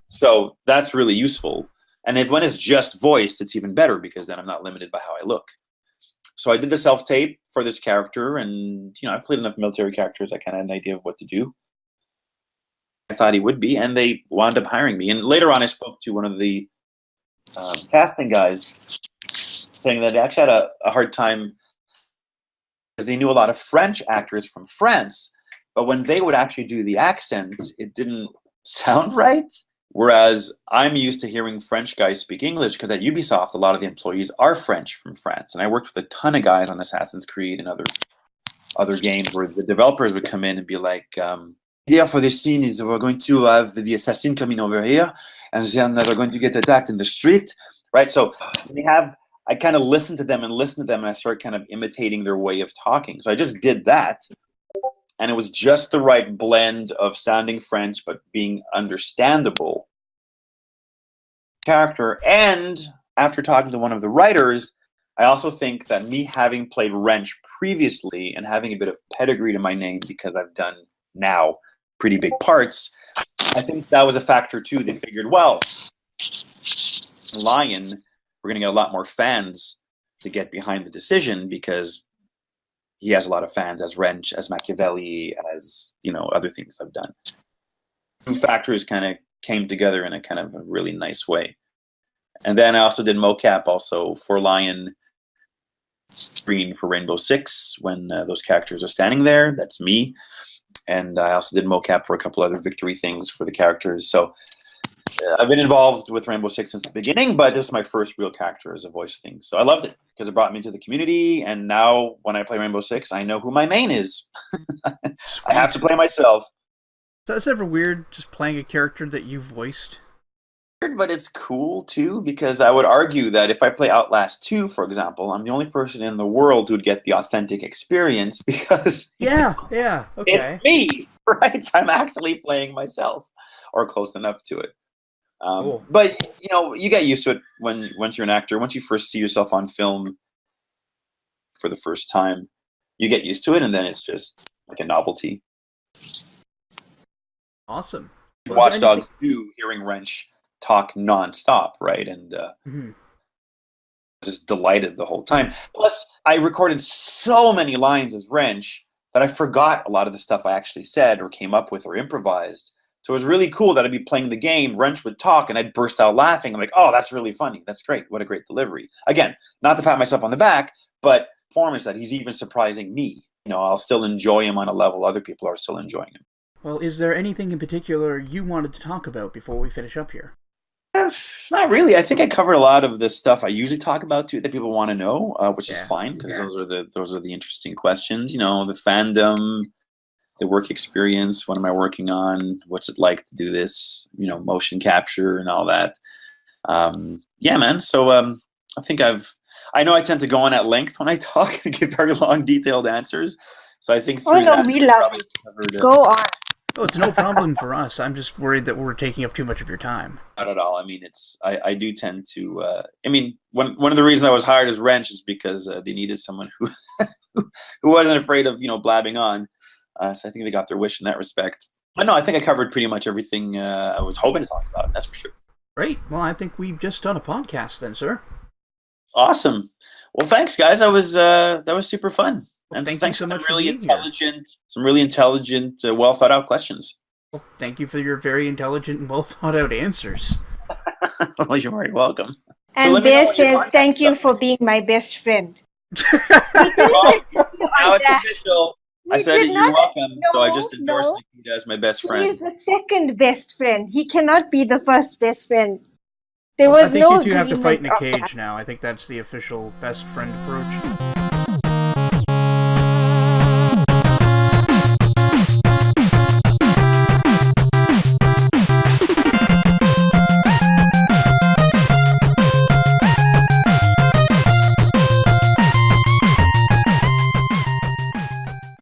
So that's really useful. And when it's just voiced, it's even better because then I'm not limited by how I look. So I did the self-tape for this character, and I've played enough military characters. I kind of had an idea of what to do. I thought he would be, and they wound up hiring me. And later on, I spoke to one of the casting guys, saying that they actually had a hard time because they knew a lot of French actors from France, but when they would actually do the accent, it didn't sound right. Whereas I'm used to hearing French guys speak English because at Ubisoft, a lot of the employees are French from France. And I worked with a ton of guys on Assassin's Creed and other games where the developers would come in and be like, yeah, for this scene is we're going to have the assassin coming over here and then they're going to get attacked in the street, right? So I kind of listened to them and I started kind of imitating their way of talking. So I just did that. And it was just the right blend of sounding French but being understandable character. And after talking to one of the writers, I also think that me having played Wrench previously and having a bit of pedigree to my name because I've done now pretty big parts, I think that was a factor too. They figured, well, Lion, we're going to get a lot more fans to get behind the decision because he has a lot of fans as Wrench, as Machiavelli, as, other things I've done. Two factors kind of came together in a kind of a really nice way. And then I also did mocap also for Lion screen for Rainbow Six when those characters are standing there. That's me. And I also did mocap for a couple other victory things for the characters. So I've been involved with Rainbow Six since the beginning, but this is my first real character as a voice thing. So I loved it because it brought me into the community. And now when I play Rainbow Six, I know who my main is. I have to play myself. So it's ever weird just playing a character that you voiced? But it's cool too because I would argue that if I play Outlast 2, for example, I'm the only person in the world who'd get the authentic experience because okay. It's me, right? So I'm actually playing myself or close enough to it. Cool. But you get used to it once you're an actor. Once you first see yourself on film for the first time, you get used to it, and then it's just like a novelty. Awesome. Watch Dogs 2, hearing Wrench talk nonstop, right? And just delighted the whole time. Plus, I recorded so many lines as Wrench that I forgot a lot of the stuff I actually said or came up with or improvised. So it was really cool that I'd be playing the game, Wrench would talk, and I'd burst out laughing. I'm like, oh, that's really funny. That's great. What a great delivery. Again, not to pat myself on the back, but performance that he's even surprising me. I'll still enjoy him on a level other people are still enjoying him. Well, is there anything in particular you wanted to talk about before we finish up here? Not really. I think I covered a lot of the stuff I usually talk about too that people want to know, which is fine because those are the interesting questions. The fandom, the work experience. What am I working on? What's it like to do this? Motion capture and all that. Yeah, man. So I think I know I tend to go on at length when I talk and give very long, detailed answers. So I think we love it. Go on. Oh, it's no problem for us. I'm just worried that we're taking up too much of your time. Not at all. I mean, I do tend to. One of the reasons I was hired as Wrench is because they needed someone who who wasn't afraid of blabbing on. So I think they got their wish in that respect. But no, I think I covered pretty much everything I was hoping to talk about. That's for sure. Great. Well, I think we've just done a podcast then, sir. Awesome. Well, thanks, guys. That was super fun. And thank you so much for being here. Some really intelligent, well thought out questions. Well, thank you for your very intelligent and well thought out answers. Well, you're very welcome. And Bear says, thank you for being my best friend. Well, now it's official. I said you're welcome, so I just endorsed Nikita as my best friend. He is the second best friend. He cannot be the first best friend. I think you two have to fight in a cage now. I think that's the official best friend approach.